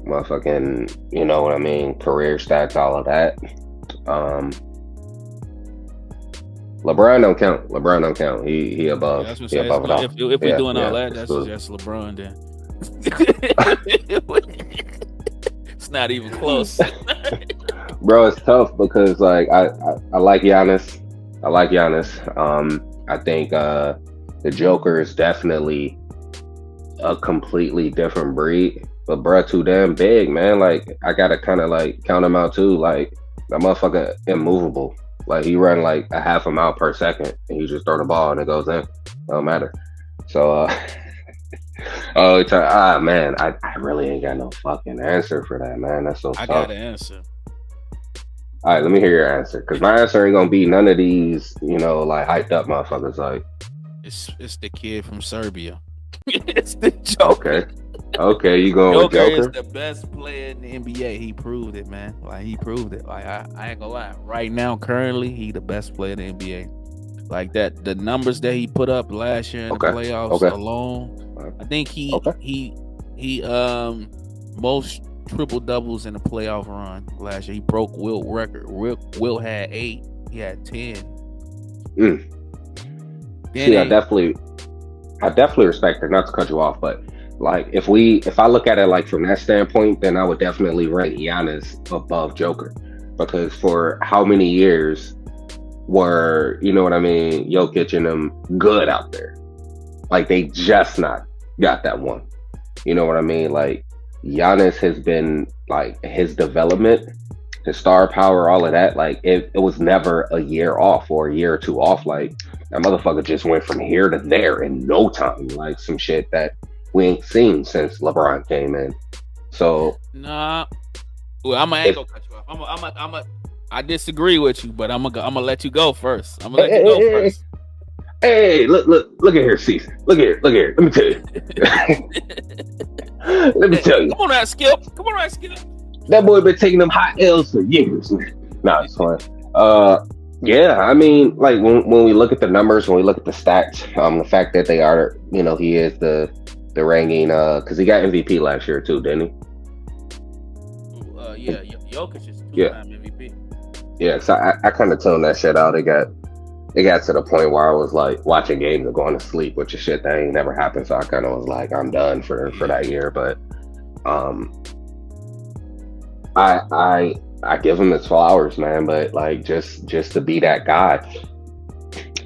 motherfucking, you know what I mean, career stats, all of that. LeBron don't count. He above. Yeah, he above it all. If we're doing all that, that's just LeBron then. It's not even close. Bro, it's tough because like I like Giannis. I think the Joker is definitely a completely different breed. But bro, too damn big, man. Like I gotta kind of like count him out too. Like that motherfucker immovable. Like he run like a half a mile per second, and he just throw the ball and it goes in. Don't matter. So, man, I really ain't got no fucking answer for that, man. That's so tough. I got an answer. All right, let me hear your answer, because my answer ain't gonna be none of these, like hyped up motherfuckers. Like, it's the kid from Serbia. It's the Joker. Okay, you going with Joker? Joker is the best player in the NBA. He proved it, man. Like he proved it. Like I ain't gonna lie. Right now, currently, he the best player in the NBA. Like that, the numbers that he put up last year in the playoffs alone. I think he most triple doubles in the playoff run last year. He broke Wilt record. Wilt had 8. He had 10. See, I definitely respect it. Not to cut you off, but like if I look at it like from that standpoint, then I would definitely rank Giannis above Joker, because for how many years were, you know what I mean, Jokic and them good out there? Like they just not got that one. You know what I mean? Like Giannis has been like his development, his star power, all of that. Like it was never a year off or a year or two off. Like that motherfucker just went from here to there in no time. Like some shit that we ain't seen since LeBron came in. So Nah. Well, I ain't gonna cut you off. I disagree with you, but I'm gonna let you go first. I'm gonna let you go hey, first. hey, look at here, Caesar. Look at here. Let me tell you. Let me tell you. Come on now, Skip. That boy been taking them hot L's for years. Nah, it's fine. Yeah, I mean, like when we look at the numbers, when we look at the stats, the fact that they are, he is the ranking, because he got MVP last year too, didn't he? Yeah, Jokic is 2-time Yeah. MVP. Yeah, so I kind of toned that shit out. It got to the point where I was like watching games and going to sleep, which is shit that ain't never happened. So I kind of was like, I'm done for that year. But I give him his flowers, man. But like just to be that guy,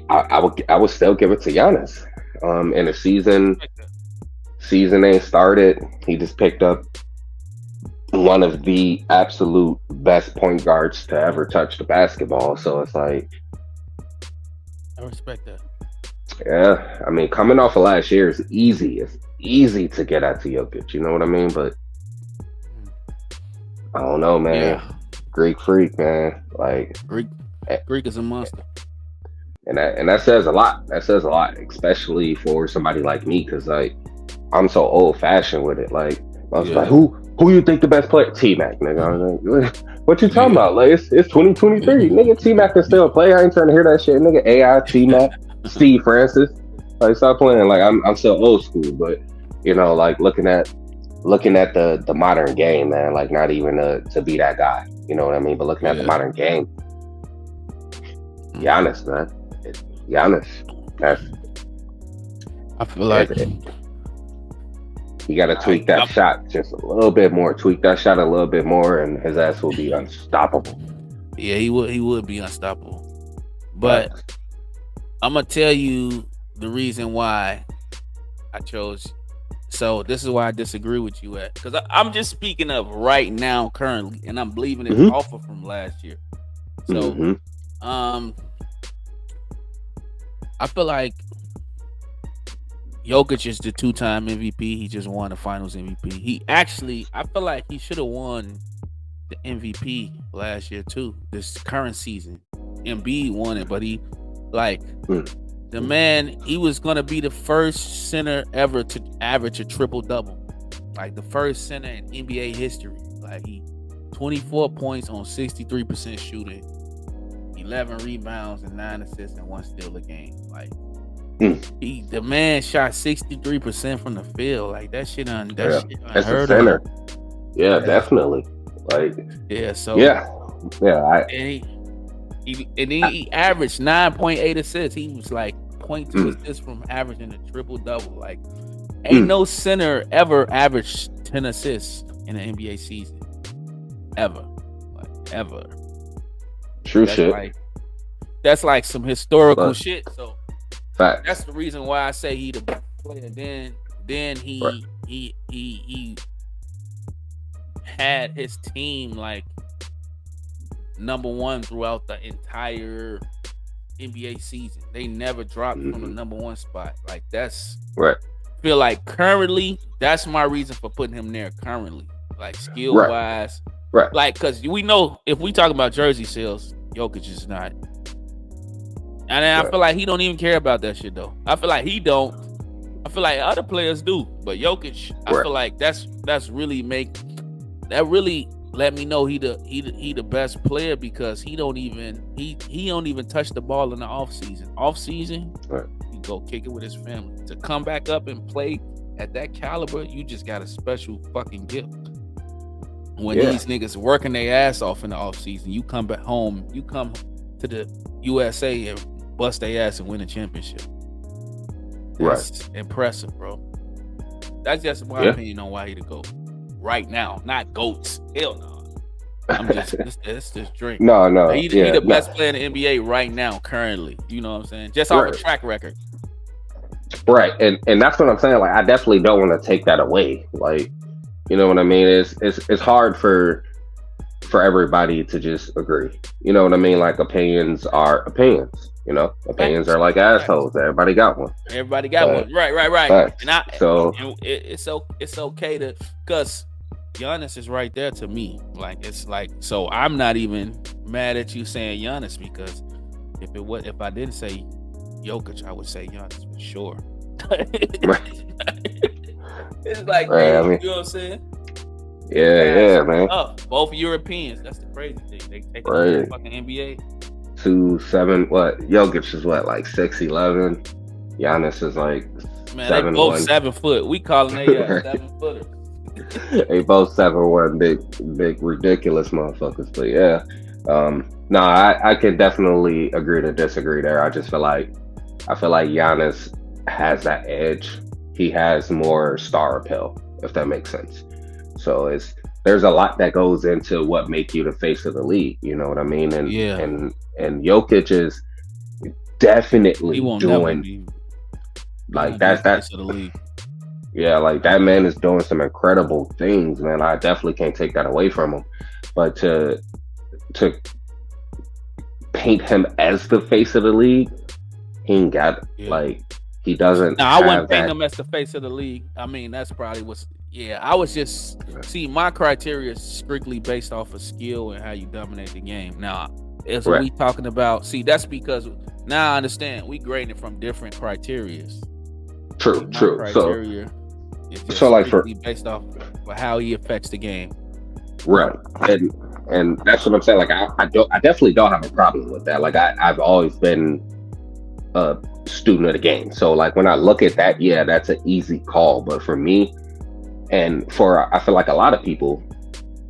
I would still give it to Giannis. In the season ain't started, he just picked up one of the absolute best point guards to ever touch the basketball. So it's like, I respect that. Yeah, I mean, coming off of last year is easy. It's easy to get at to Jokic. You know what I mean? But I don't know, man. Yeah. Greek freak, man. Like Greek is a monster. And that says a lot. That says a lot, especially for somebody like me, because like I'm so old fashioned with it. Like I was like, who you think the best player? T-Mac, nigga. I was like, what you talking about? Like it's 2023, nigga. T-Mac can still play. I ain't trying to hear that shit, nigga. AI, T-Mac, Steve Francis. Like stop playing. Like I'm still old school, but like looking at the modern game, man. Like not even to be that guy. You know what I mean? But looking at the modern game, Giannis, man. Giannis. I feel like you got to tweak that shot just a little bit more. Tweak that shot a little bit more, and his ass will be unstoppable. Yeah, he would be unstoppable. But I'm gonna tell you the reason why I chose. So this is why I disagree with you at, because I'm just speaking of right now, currently, and I'm believing it off of from last year. So, I feel like Jokic is the 2-time MVP. He just won the Finals MVP. I feel like he should have won the MVP last year too. This current season, Embiid won it, but he the man. He was gonna be the first center ever to average a triple double, like the first center in NBA history. Like he 24 points on 63% shooting, 11 rebounds and 9 assists and 1 steal a game. Like the man shot 63% from the field. Like that shit shit that's a unheard center. of. Yeah, definitely. Like so and he averaged 9.8 assists. He was like 0.2 assists from averaging a triple double. Like ain't no center ever averaged 10 assists in an NBA season. Ever. True shit. That's like some historical shit. So fact. That's the reason why I say he the best player. Then he had his team like number one throughout the entire NBA season. They never dropped from the number one spot. Like that's right. Feel like currently that's my reason for putting him there currently. Like skill wise. Right. Like cause we know if we talk about jersey sales, Jokic is not. And I feel like he don't even care about that shit though. I feel like he don't. I feel like other players do, but Jokic, I feel like that's really let me know he the best player because he don't even touch the ball in the off season. Off season, he go kick it with his family. To come back up and play at that caliber, you just got a special fucking gift. When these niggas working their ass off in the off season, you come back home, you come to the USA and bust their ass and win a championship. That's impressive, bro. That's just my opinion on why he the GOAT. Right now, not GOATs. Hell no. I'm just it's just drink. No. He the best player in the NBA right now, currently. You know what I'm saying? Just off a track record. Right. And that's what I'm saying. Like I definitely don't want to take that away. Like, you know what I mean? It's hard for everybody to just agree. You know what I mean? Like opinions are opinions. You know, opinions are like assholes. Everybody got one. Everybody got one. Right. Facts. And it's okay to, because Giannis is right there to me. Like it's like so I'm not even mad at you saying Giannis because if I didn't say Jokic, I would say Giannis for sure. It's like Right, I crazy, mean, you know what I'm saying? yeah, man. Both Europeans. That's the crazy thing. They take it over the Right. fucking NBA. 2'7", what? Jokic is what, like 6'11". Giannis is like Man, they both 7'1". 7 foot. We calling they Right. 7 footers. They both 7'1", big ridiculous motherfuckers. But yeah, no, I can definitely agree to disagree there. I feel like Giannis has that edge. He has more star appeal, if that makes sense. So there's a lot that goes into what make you the face of the league. You know what I mean? Yeah, And Jokic is he definitely won't never doing be. He like won't be the that. face of the league. Yeah, like that man is doing some incredible things, man. I definitely can't take that away from him. But to paint him as the face of the league, he ain't got Yeah. like he doesn't Now I have wouldn't paint that. him as the face of the league. I mean, that's probably what's. Yeah, I was just see my criteria is strictly based off of skill and how you dominate the game. Now, as Right. we talking about, see, that's because now I understand we grading it from different criterias. True, My true. criteria is just So like for strictly based off of how he affects the game. right, and that's what I'm saying. Like I definitely don't have a problem with that. Like I've always been a student of the game. So like when I look at that, yeah, that's an easy call. But for me, and for I feel like a lot of people,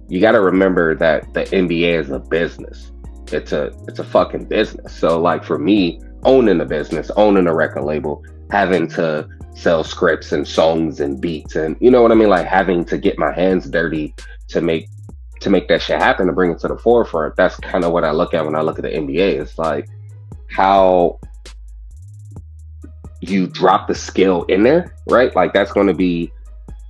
you got to remember that the NBA is a business. It's a fucking business. So like for me, owning a business, owning a record label, having to sell scripts and songs and beats, and you know what I mean, like having to get my hands dirty to make that shit happen, to bring it to the forefront. That's kind of what I look at when I look at the NBA. It's like how you drop the skill in there, right? Like that's going to be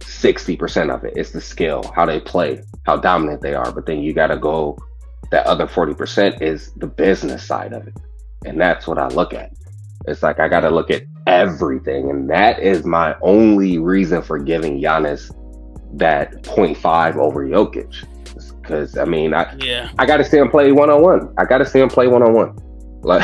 60% of it. It's the skill, how they play, how dominant they are. But then you got to go, that other 40% is the business side of it. And that's what I look at. It's like I got to look at everything. And that is my only reason for giving Giannis that 0.5 over Jokic. Because, I mean, I got to see him play one-on-one. Like,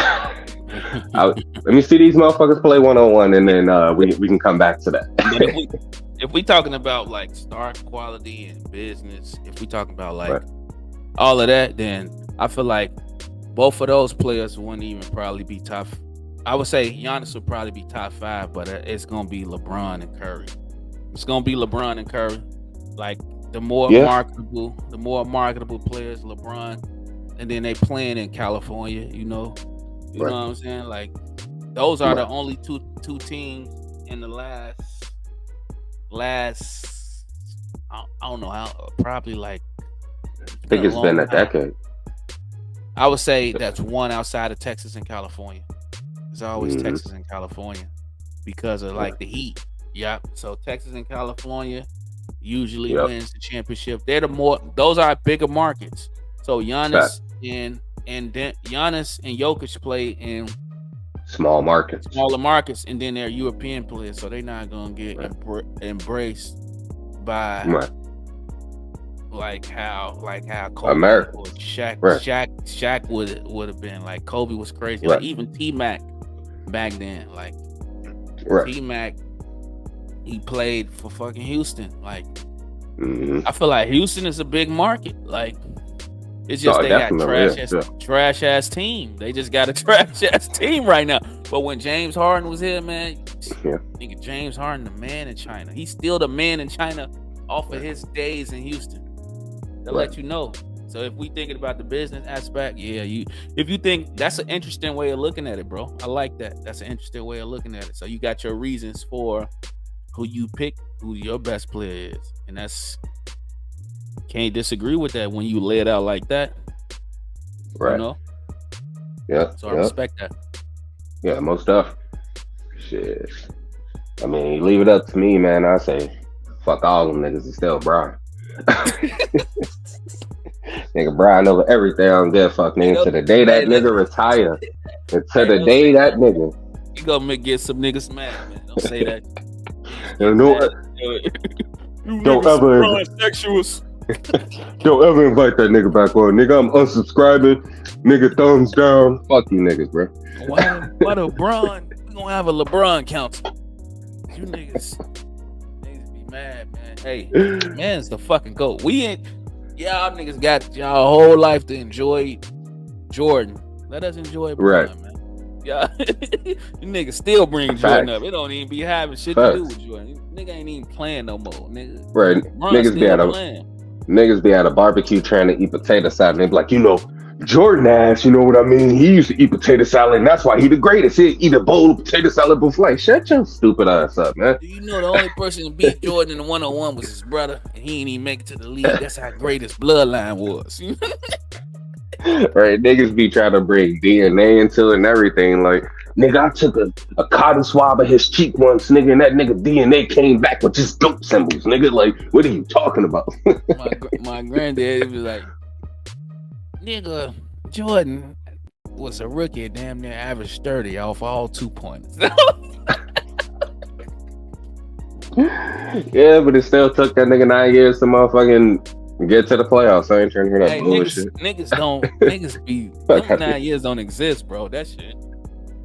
let me see these motherfuckers play one-on-one, and then we can come back to that. But if we talking about like star quality and business, if we talking about like all of that, then I feel like both of those players wouldn't even probably be top. I would say Giannis would probably be top 5, but it's gonna be LeBron and Curry. It's gonna be LeBron and Curry. Like the more marketable players, LeBron, and then they playing in California. You know what I'm saying? Like those are the only two teams in the last I don't know how, probably like I think it's been a decade. I would say that's one outside of Texas and California. It's always Texas and California because of like the heat. Yep. So Texas and California usually wins the championship. Those are bigger markets. So Giannis and Giannis and Jokic play in smaller markets, and then they're European players, so they're not gonna get embraced by like how Kobe America or Shaq would have been. Like Kobe was crazy. Like even T-Mac back then, like T-Mac, he played for fucking Houston. Like I feel like Houston is a big market. Like it's just they got trash ass team. They just got a trash ass team right now. But when James Harden was here, man, nigga, James Harden the man in China. He's still the man in China off of his days in Houston. They'll let you know. So if we thinking about the business aspect, if you think that's an interesting way of looking at it, bro. I like that. That's an interesting way of looking at it. So you got your reasons for who you pick, who your best player is. And that's can't disagree with that when you lay it out like that. Right. You know? Yeah. So I respect that. Yeah, most stuff. Shit. I mean, you leave it up to me, man. I say, fuck all them niggas. It's still Brian. Nigga, Brian over everything. I don't give a fuck, nigga. To the day that nigga retire. To the day that nigga. You gonna get some niggas mad, man. Don't say that. You know what? You Don't niggas ever, transsexuals. don't ever invite that nigga back on, nigga. I'm unsubscribing, nigga. Thumbs down. Fuck you, niggas, bro. Why LeBron? We gonna have a LeBron council. You niggas be mad, man. Hey, man's the fucking GOAT. We ain't. Y'all niggas got y'all whole life to enjoy Jordan. Let us enjoy LeBron, man. Yeah, you niggas still bring Jordan up. It don't even be having shit to do with Jordan. Nigga ain't even playing no more, nigga. Right, niggas be at a barbecue trying to eat potato salad. And they be like, Jordan ass, you know what I mean? He used to eat potato salad, and that's why he the greatest. He'd eat a bowl of potato salad before. Like, shut your stupid ass up, man. Do you know the only person to beat Jordan in the 1-on-1 was his brother, and he ain't even make it to the league? That's how great his bloodline was. Right, niggas be trying to bring DNA into it and everything. Like, nigga, I took a cotton swab of his cheek once, nigga, and that nigga DNA came back with just goat symbols, nigga. Like, what are you talking about? my granddad was like, nigga, Jordan was a rookie, damn near average 30 off all 2-pointers. Yeah, but it still took that nigga 9 years to motherfucking get to the playoffs. I ain't trying to hear that bullshit. Niggas be 9 years don't exist, bro. That shit.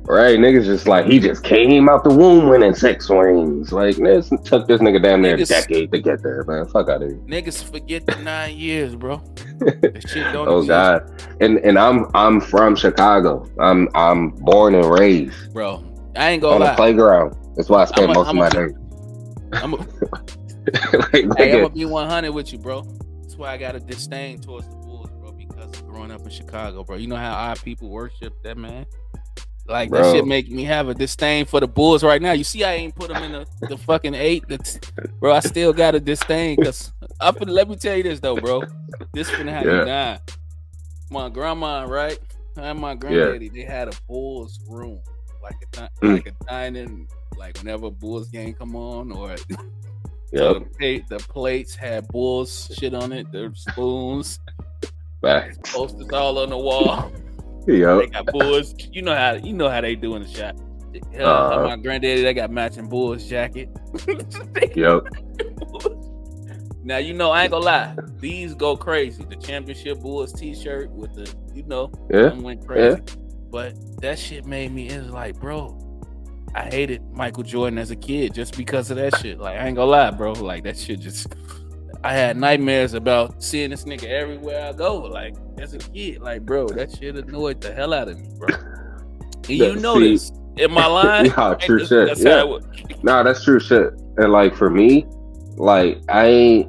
Right, niggas just like he just came out the womb winning 6 rings. Like, this took this nigga damn near a decade to get there, man. Fuck out of here. Niggas forget the 9 years, bro. That shit don't exist. God. And I'm from Chicago. I'm born and raised. Bro, I ain't gonna lie. On the playground. That's why I spent most of my days. I'm gonna be 100 with you, bro. That's why I got a disdain towards the Bulls, bro, because of growing up in Chicago, bro. You know how our people worship that man? Like, bro, that shit make me have a disdain for the Bulls right now. You see, I ain't put them in the fucking 8. Bro, I still got a disdain because let me tell you this, though, bro. This finna have you die. My grandma, right? And my granddaddy, they had a Bulls room. Like a dining, like whenever Bulls game come on, or so the plates had Bulls shit on it, the spoons, posters all on the wall. They got Bulls. You know how they do in the shop. My granddaddy, they got matching Bulls jacket. Now I ain't gonna lie. These go crazy. The championship Bulls T-shirt with the went crazy. But that shit made me. It was like, bro, I hated Michael Jordan as a kid just because of that shit. Like, I ain't gonna lie, bro. Like, that shit just. I had nightmares about seeing this nigga everywhere I go. Like, as a kid, like, bro, that shit annoyed the hell out of me, bro. And this in my line. Nah, true shit. Nah, that's true shit. And like for me, like I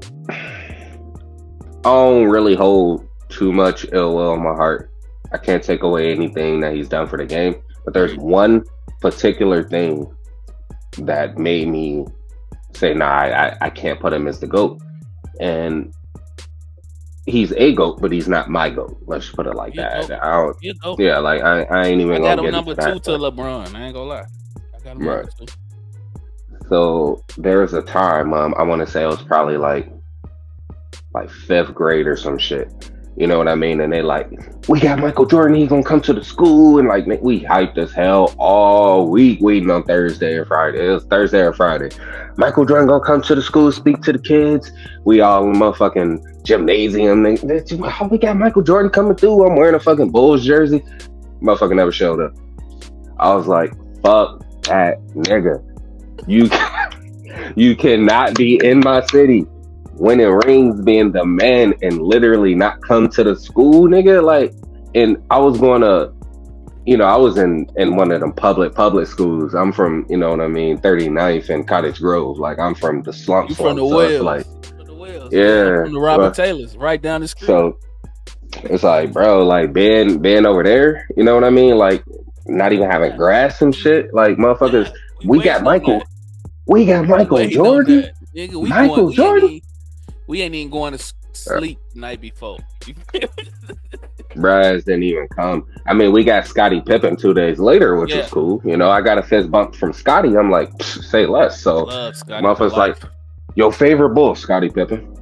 don't really hold too much ill will in my heart. I can't take away anything that he's done for the game, but there's one particular thing that made me say, nah, I can't put him as the GOAT. And he's a GOAT, but he's not my GOAT. Let's put it like that. I ain't even gonna get number 2 to LeBron. I ain't gonna lie. I got him number 2. So there was a time, I want to say it was probably like 5th grade or some shit. You know what I mean? And they like, we got Michael Jordan. He's gonna come to the school, and like we hyped as hell all week, waiting on Thursday or Friday. It was Thursday or Friday. Michael Jordan gonna come to the school, speak to the kids. We all in the motherfucking gymnasium. We got Michael Jordan coming through. I'm wearing a fucking Bulls jersey. Motherfucker never showed up. I was like, fuck that nigga. You cannot be in my city, winning rings, being the man, and literally not come to the school, nigga. Like, and I was going to, I was in one of them public schools. I'm from, 39th and Cottage Grove. Like, I'm from the slump. You from the Wells. Like, from the Wells. Yeah. From the Robert Taylors, right down the street. So it's like, bro, like being over there, you know what I mean? Like, not even having grass and shit. Like, motherfuckers, we got Michael. We got Michael Jordan. Nigga, Michael Jordan. We ain't even going to sleep the night before. Bries didn't even come. I mean, we got Scottie Pippen 2 days later, which was cool. I got a fist bump from Scottie. I'm like, say less. So, motherfuckers like, your favorite Bull, Scottie Pippen.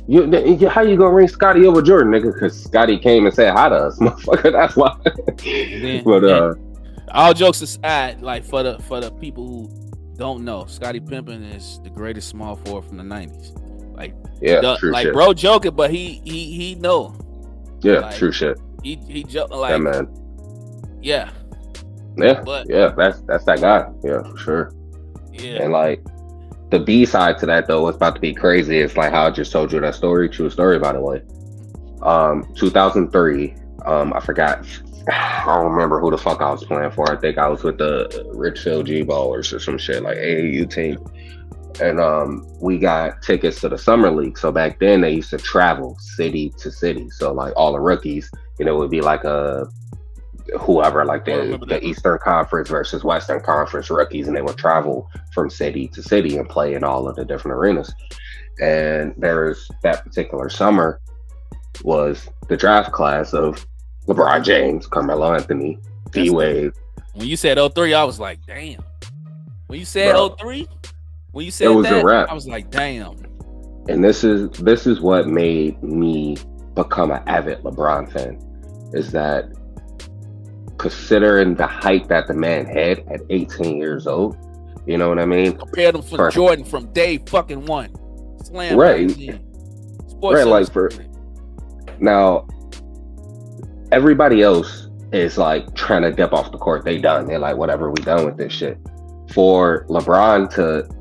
How you gonna ring Scottie over Jordan, nigga? Because Scottie came and said hi to us, motherfucker. That's why. But all jokes aside, like for the people who don't know, Scottie Pippen is the greatest small forward from the 90s. Like, true like shit. bro joking, but he know. Yeah, Like, true shit. He joking Yeah, like, man. yeah. Yeah, But that's that guy. Yeah, for sure. yeah, And like the B side to that though, what's about to be crazy is like how I just told you that story. True story, by the way. 2003. I forgot. I don't remember who the fuck I was playing for. I think I was with the Richfield G Ballers or some shit like AAU team. And we got tickets to the summer league. So back then they used to travel city to city. So like all the rookies, it would be like a whoever, like I remember the that. Eastern Conference versus Western Conference rookies, and they would travel from city to city and play in all of the different arenas. And there's that particular summer was the draft class of LeBron James, Carmelo Anthony, D Wade. When you said 03, I was like, damn. When you said 03, when you It said was a that, wrap. I was like, damn. And this is what made me become an avid LeBron fan, is that considering the height that the man had at 18 years old, you know what I mean? Compared him from Jordan from day fucking one. Slam Right. magazine. Sports Right, like for now, everybody else is like trying to dip off the court. They done. They're like, whatever, we done with this shit. For LeBron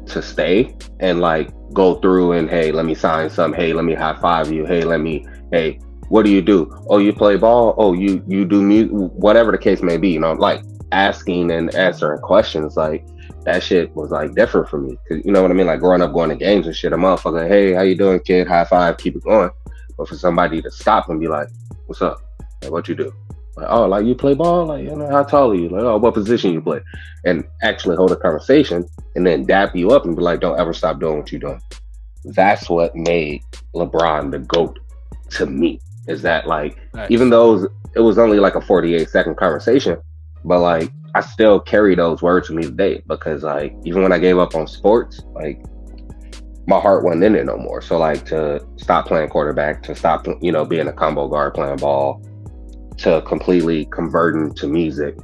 to stay and like go through and hey, let me sign some. Hey, let me high five you. Hey, what do you do? Oh, you play ball? Oh, you do music? Whatever the case may be, you know, like asking and answering questions, like that shit was like different for me. Cause you know what I mean? Like growing up going to games and shit, a motherfucker, hey, how you doing, kid? High five, keep it going. But for somebody to stop and be like, what's up? Like, what you do? Like, oh, like you play ball? Like, you know, how tall are you? Like, oh, what position you play? And actually hold a conversation and then dap you up and be like, don't ever stop doing what you're doing. That's what made LeBron the GOAT to me. Is that like, nice. Even though it was only like a 48-second conversation, but like I still carry those words with me today because like even when I gave up on sports, like my heart wasn't in it no more. So like to stop playing quarterback, to stop, you know, being a combo guard playing ball, to completely converting to music,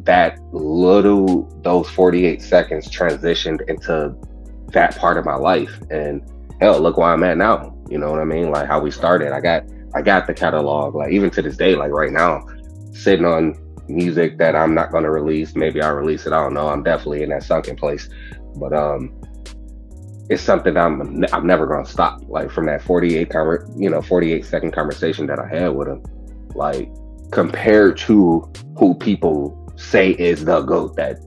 those 48 seconds transitioned into that part of my life. And hell, look where I'm at now. You know what I mean? Like how we started. I got the catalog, like even to this day, like right now, sitting on music that I'm not going to release. Maybe I'll release it. I don't know. I'm definitely in that sunken place. But it's something I'm never going to stop. Like from that 48-second conversation that I had with him, like compared to who people say is the GOAT, that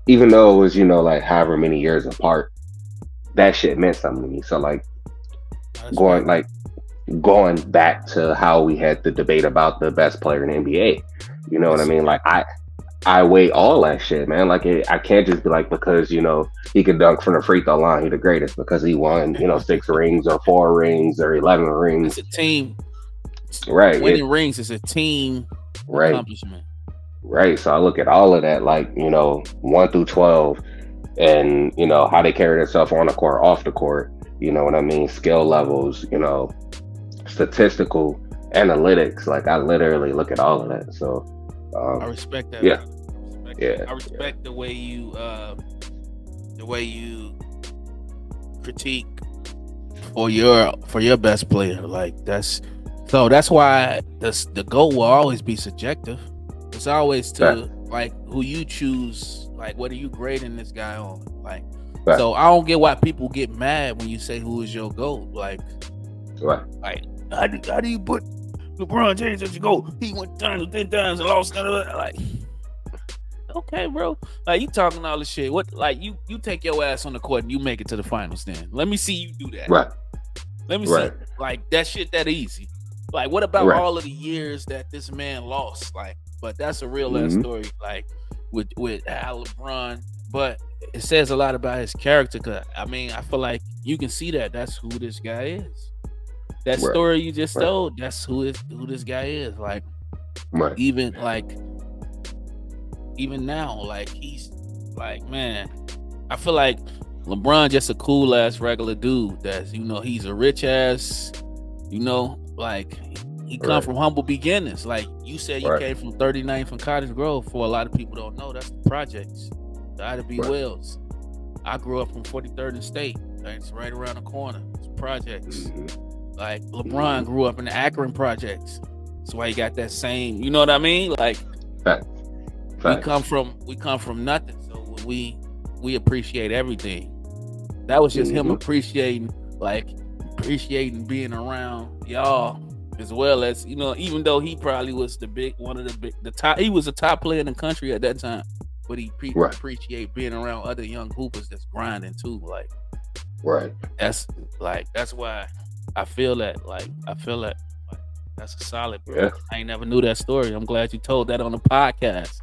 even though it was, you know, like however many years apart, that shit meant something to me. So like going back to how we had the debate about the best player in the NBA, you know what I mean? Like I weigh all that shit, man. Like I can't just be like, because, you know, he can dunk from the free throw line, he the greatest because he won, you know, 6 rings or 4 rings or 11 rings. It's a team. Right. Winning rings is a team accomplishment. Right. So I look at all of that, like, you know, 1 through 12 and, you know, how they carry themselves on the court, off the court, you know what I mean? Skill levels, you know, statistical analytics. Like I literally look at all of that. So I respect that. Yeah. I respect the way you critique for your best player. Like that's why the goal will always be subjective. It's always like who you choose. Like what are you grading this guy on? Like so I don't get why people get mad when you say who is your GOAT. Like how do you put LeBron James as your GOAT? He went 10 times and lost. Like, okay, bro. Like you talking all this shit. What? Like you take your ass on the court and you make it to the finals. Then let me see you do that. Right. Let me see. Like that shit that easy. Like what about all of the years that this man lost? Like, but that's a real ass story. Like with how LeBron. But it says a lot about his character. Cause I mean, I feel like you can see that. That's who this guy is. That story you just told, that's who this guy is. Like, even now, like he's like, man, I feel like LeBron just a cool ass regular dude. That's, you know, he's a rich ass, you know, like he come from humble beginnings. Like you said, you came from 39th from Cottage Grove. For a lot of people don't know, that's the projects, the Ida B. Wells. I grew up from 43rd and State. It's right around the corner. It's projects. Mm-hmm. Like LeBron grew up in the Akron projects. That's why he got that same. You know what I mean? Like Fact. we come from nothing. So we appreciate everything. That was just him appreciating being around y'all, as well as, you know, even though he probably was the top, he was a top player in the country at that time, but he appreciate being around other young hoopers that's grinding too. Like, right. That's why I feel that that's a solid, bro. Yeah. I ain't never knew that story. I'm glad you told that on the podcast.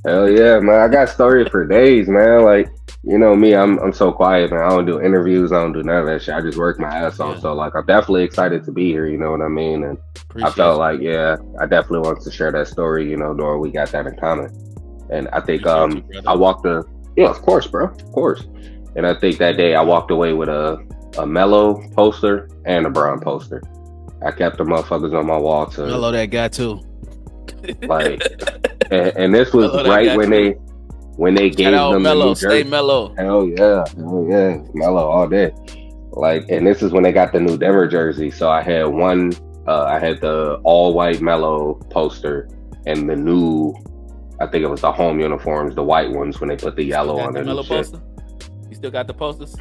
Hell yeah, man. I got stories for days, man. Like, you know me, I'm so quiet, man. I don't do interviews. I don't do none of that shit. I just work my ass off. So, like, I'm definitely excited to be here. You know what I mean? And I felt like, I definitely wanted to share that story. You know, Dora, we got that in common. And I think I walked of course, bro, of course. And I think that day I walked away with a Melo poster and a Bron poster. I kept the motherfuckers on my wall to Melo that guy too. Like, and this was right when they gave them Melo, the new jersey. stay Melo. Hell yeah, Melo all day. Like, and this is when they got the new Denver jersey. So I had one. I had the all white Melo poster and the new. I think it was the home uniforms, the white ones when they put the yellow on it. Melo poster. You still got the posters?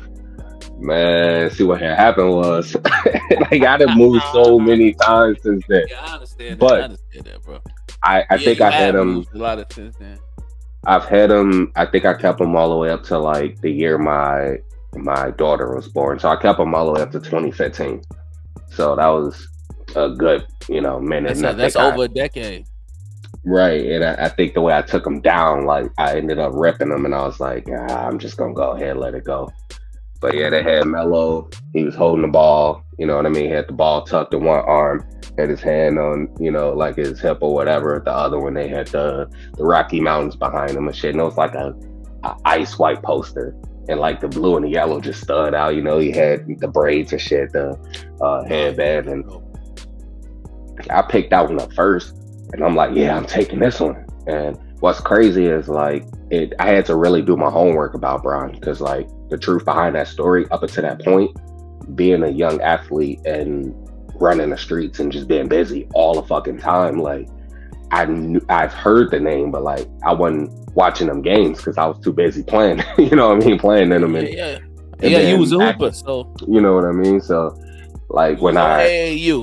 Man, see what had happened was like I done moved so many times since then. Yeah, I understand that. But I understand that, bro. I think I had them a lot of since then. I've had them. I think I kept them all the way up to like the year my daughter was born. So I kept them all the way up to 2015. So that was a good, minute. That's over a decade. Right, and I think the way I took them down, like I ended up ripping them, and I was like, I'm just gonna go ahead and let it go. But yeah, they had Melo. He was holding the ball. You know what I mean? He had the ball tucked in one arm, had his hand on, like his hip or whatever. The other one, they had the Rocky Mountains behind him and shit. And it was like a ice white poster, and like the blue and the yellow just stood out. He had the braids and shit, the headband, and I picked that one up first. And I'm like, yeah, I'm taking this one. And what's crazy is like I had to really do my homework about Bron, because like the truth behind that story up until that point, being a young athlete and running the streets and just being busy all the fucking time, like I've heard the name, but like I wasn't watching them games because I was too busy playing. You know what I mean? Playing in them. You was a hooper, so you know what I mean. So like when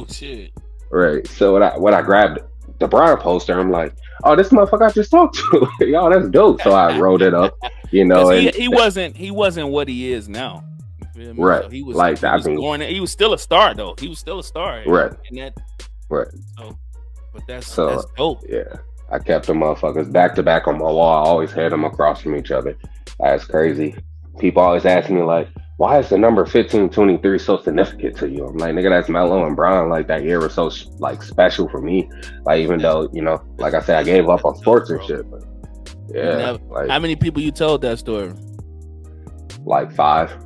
shit. Right. So when I grabbed the Bron poster, I'm like, oh, this motherfucker I just talked to. Yo, that's dope. So I wrote it up, and he wasn't what he is now. You feel me? Right. So he was still a star though. He was still a star. Right. Right. So, but that's dope. Yeah. I kept the motherfuckers back to back on my wall. I always had them across from each other. That's crazy. People always ask me like, why is the number 1523 so significant to you? I'm like, nigga, that's Melo and Bron. Like that year was so like special for me. Like even though, like I said, I gave up on sports and shit. But yeah. How many people you told that story? Like 5.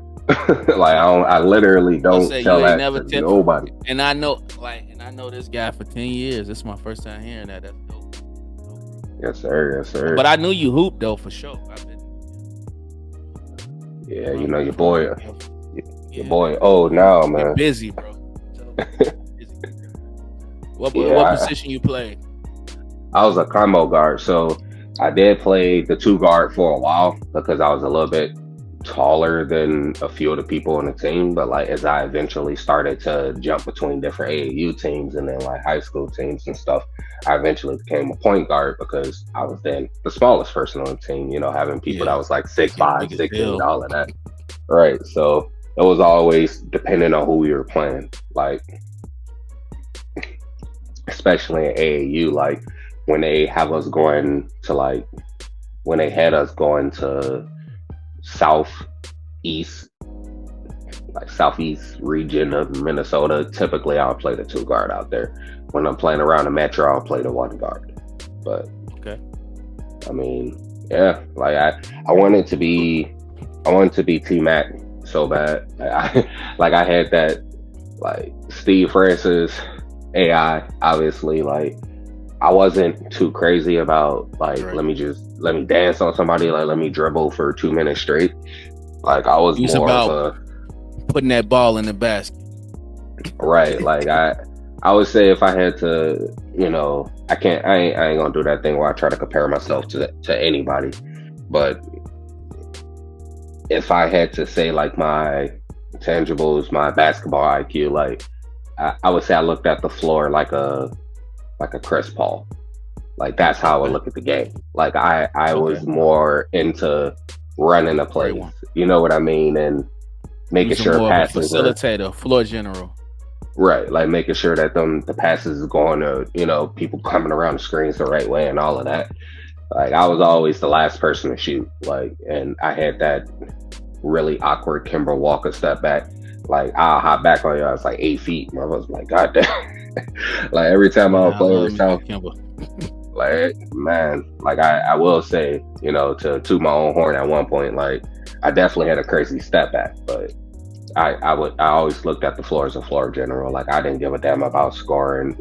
Like I literally don't tell that to nobody. And I know this guy for 10 years. This is my first time hearing that. That's dope. Yes, sir. Yes, sir. But I knew you hooped though for sure. Yeah, your boy. Your boy old now, man. You're busy, bro. What position you play? I was a combo guard, so I did play the 2 guard for a while because I was a little bit taller than a few of the people on the team. But like as I eventually started to jump between different AAU teams and then like high school teams and stuff, I eventually became a point guard because I was then the smallest person on the team, having people that was like 6'5", 6'8", all of that. Right. So it was always depending on who we were playing. Like, especially in AAU, like when they have us going to when they had us going to southeast region of Minnesota, typically I'll play the 2 guard out there. When I'm playing around the metro, I'll play the 1 guard. But okay, I mean, yeah, like I wanted to be T-Mac so bad. I had that like Steve Francis AI. Obviously, like I wasn't too crazy about like let me dance on somebody, like let me dribble for 2 minutes straight. Like I was more of a putting that ball in the basket. Right. Like I would say if I had to, I ain't gonna do that thing where I try to compare myself to anybody. But if I had to say like my tangibles, my basketball IQ, like I would say I looked at the floor like a Chris Paul. Like that's how I would look at the game. Like I was more into running the plays. You know what I mean? And making sure passes facilitator, floor general. Right, like making sure that the passes is going to, people coming around the screens the right way and all of that. Like I was always the last person to shoot. Like, and I had that really awkward Kimber Walker step back. Like I'll hop back on you. I was like 8 feet. I was like, God damn. Like every time I would play over south, like man, like I will say, to toot my own horn at one point, like I definitely had a crazy step back, but I always looked at the floor as a floor general. Like I didn't give a damn about scoring,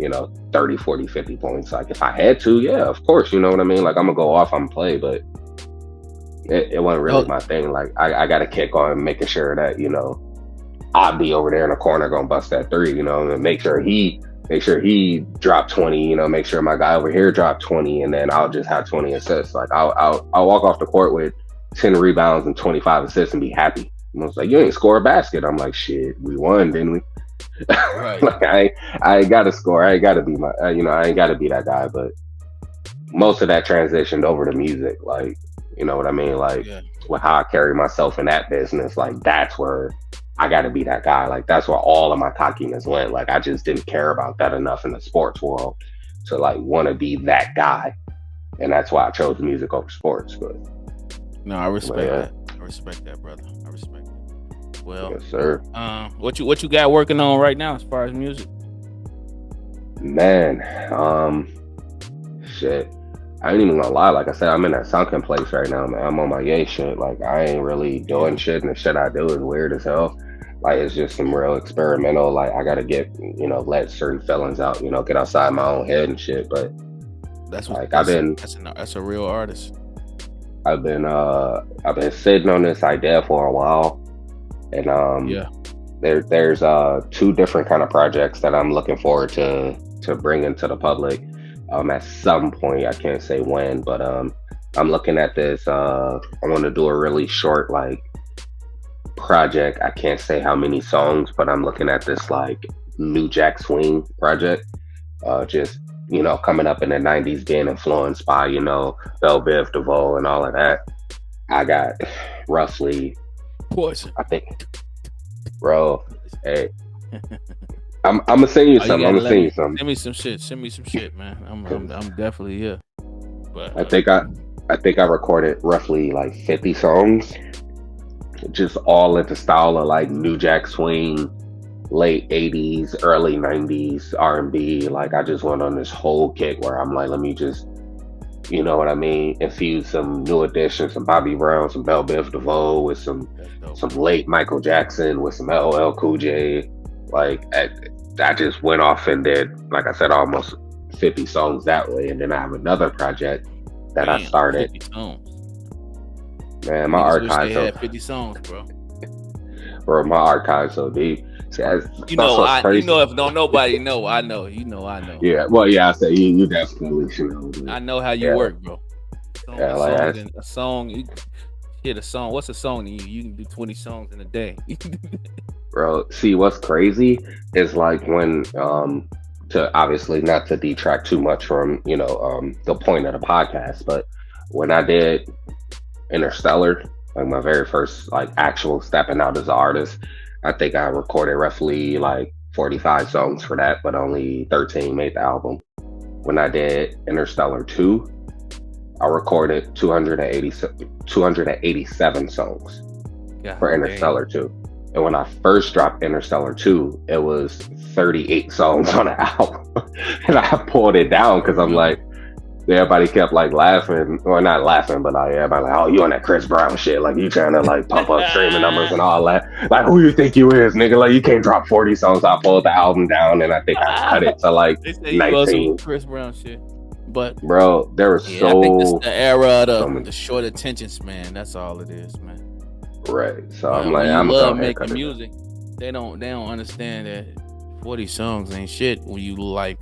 30, 40, 50 points. Like if I had to, yeah, of course, you know what I mean? Like I'm gonna go off, I'm play, but it wasn't really my thing. Like I got to kick on making sure that, I'll be over there in the corner gonna bust that three, and make sure he dropped 20, make sure my guy over here dropped 20, and then I'll just have 20 assists. Like I'll walk off the court with 10 rebounds and 25 assists and be happy. And I was like, you ain't score a basket. I'm like, shit, we won, didn't we? Right. Like I ain't got to score. I ain't got to be I ain't got to be that guy. But most of that transitioned over to music. Like, you know what I mean? Like with how I carry myself in that business, like that's where I got to be that guy. Like that's where all of my cockiness went. Like I just didn't care about that enough in the sports world to like want to be that guy. And that's why I chose music over sports. But no, I respect that. I respect that, brother. I respect that. Well, yes, sir. What you got working on right now as far as music? Man, shit. I ain't even gonna lie. Like I said, I'm in that sunken place right now, man. I'm on my yay shit. Like I ain't really doing shit, and the shit I do is weird as hell. Like it's just some real experimental. Like I gotta get, let certain feelings out. Get outside my own head and shit. But that's a real artist. I've been sitting on this idea for a while, and there's 2 different kind of projects that I'm looking forward to bringing to the public at some point. I can't say when, but I'm looking at this. I want to do a really short like project. I can't say how many songs, but I'm looking at this like New Jack Swing project. Just coming up in the 90s, being influenced by, Bell Biv DeVoe and all of that. I got roughly, Poison. I think, bro, hey, I'm gonna send you something. Send me some shit, man. I'm definitely here. But I think I recorded roughly like 50 songs, just all in the style of like New Jack Swing, late 80s, early 90s R&B. Like I just went on this whole kick where I'm like, let me just, you know what I mean, infuse some new additions, some Bobby Brown, some Bell Biv DeVoe, with some late Michael Jackson, with some LL Cool J. Like I just went off and did, like I said, almost 50 songs that way. And then I have another project that I started. 50 songs. Man, my archives had 50 songs, bro. Bro, my archives so deep. If don't nobody know, I know. Yeah, well, yeah, I say you definitely should know. Dude. I know how you work, bro. A song. You hit a song. What's a song to you? You can do 20 songs in a day. Bro, see, what's crazy is like when to obviously not to detract too much from the point of the podcast, but when I did Interstellar, like my very first like actual stepping out as an artist, I think I recorded roughly like 45 songs for that, but only 13 made the album. When I did Interstellar 2, I recorded 287 songs for Interstellar 2. And when I first dropped Interstellar 2, it was 38 songs on the album. And I pulled it down because I'm like, everybody kept like laughing, or not laughing, but like everybody like, oh, you on that Chris Brown shit? Like you trying to like pump up streaming numbers and all that? Like who you think you is, nigga? Like you can't drop 40 songs. I pulled the album down, and I think I cut it to like 19. Chris Brown shit, but bro, there was I think this is the era of the short attention span. That's all it is, man. Right. So I'm like, I'm love making music. they don't understand that 40 songs ain't shit when you like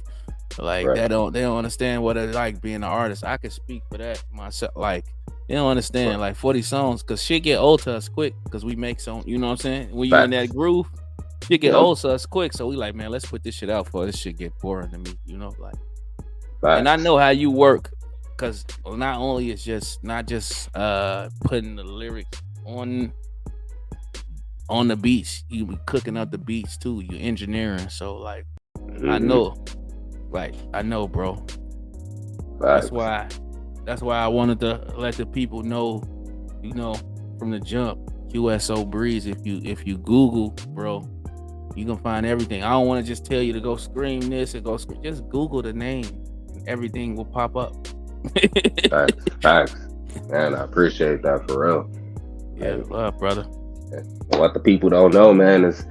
Right. they don't understand what it's like being an artist. I can speak for that myself. Like they don't understand Right. like 40 songs because shit get old to us quick because we make some, you know what I'm saying? When you in Facts. that groove, shit get Yep. old to us quick. So we like, man, let's put this shit out for this shit get boring to me, you know, like. And I Facts. know how you work because not only it's just not just putting the lyrics on the beats, you be cooking up the beats too, you engineering. So like I know, bro. Facts. That's why I wanted to let the people know, you know, from the jump. QSO Bries. If you Google, bro, you can find everything. I don't want to just tell you to go scream this and go scream. Just Google the name, and everything will pop up. Facts. Man, I appreciate that for real. Yeah, Like, love, brother. what the people don't know, man, is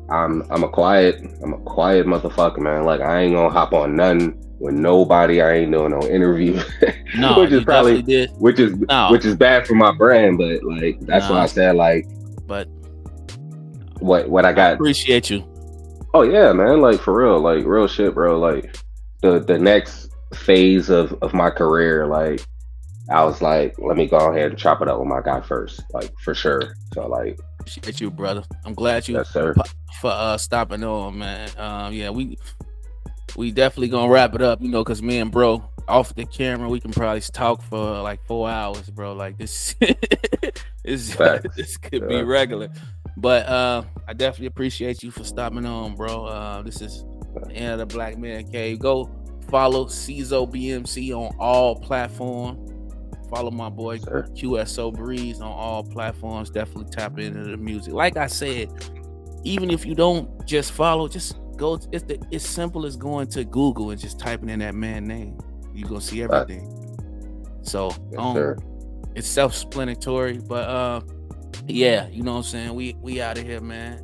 I'm a quiet motherfucker, man. Like I ain't gonna hop on nothing with nobody. I ain't doing no interview. No, which is you probably definitely did. which is bad for my brand, but like that's why I said like But what I I got. appreciate you. Oh yeah, man, like for real, like real shit, bro. Like the next phase of my career, like I was like, let me go ahead and chop it up with my guy first, like for sure. So like, Appreciate you, brother. I'm glad you yes, sir. for stopping on, man. Yeah, we definitely gonna wrap it up, you know, because me and bro off the camera, we can probably talk for like 4 hours, bro. Like this, this could be regular. But I definitely appreciate you for stopping on, bro. This is the end of the Black Man Cave. Go follow CZO BMC on all platforms. Follow my boy QSO Bries on all platforms. Definitely tap into the music. Like I said, even if you don't just follow, just go. It's simple as going to Google and just typing in that man name. You're gonna see everything. So it's self-explanatory, but yeah, you know what I'm saying? We out of here, man.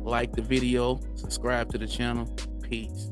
Like the video, subscribe to the channel. Peace.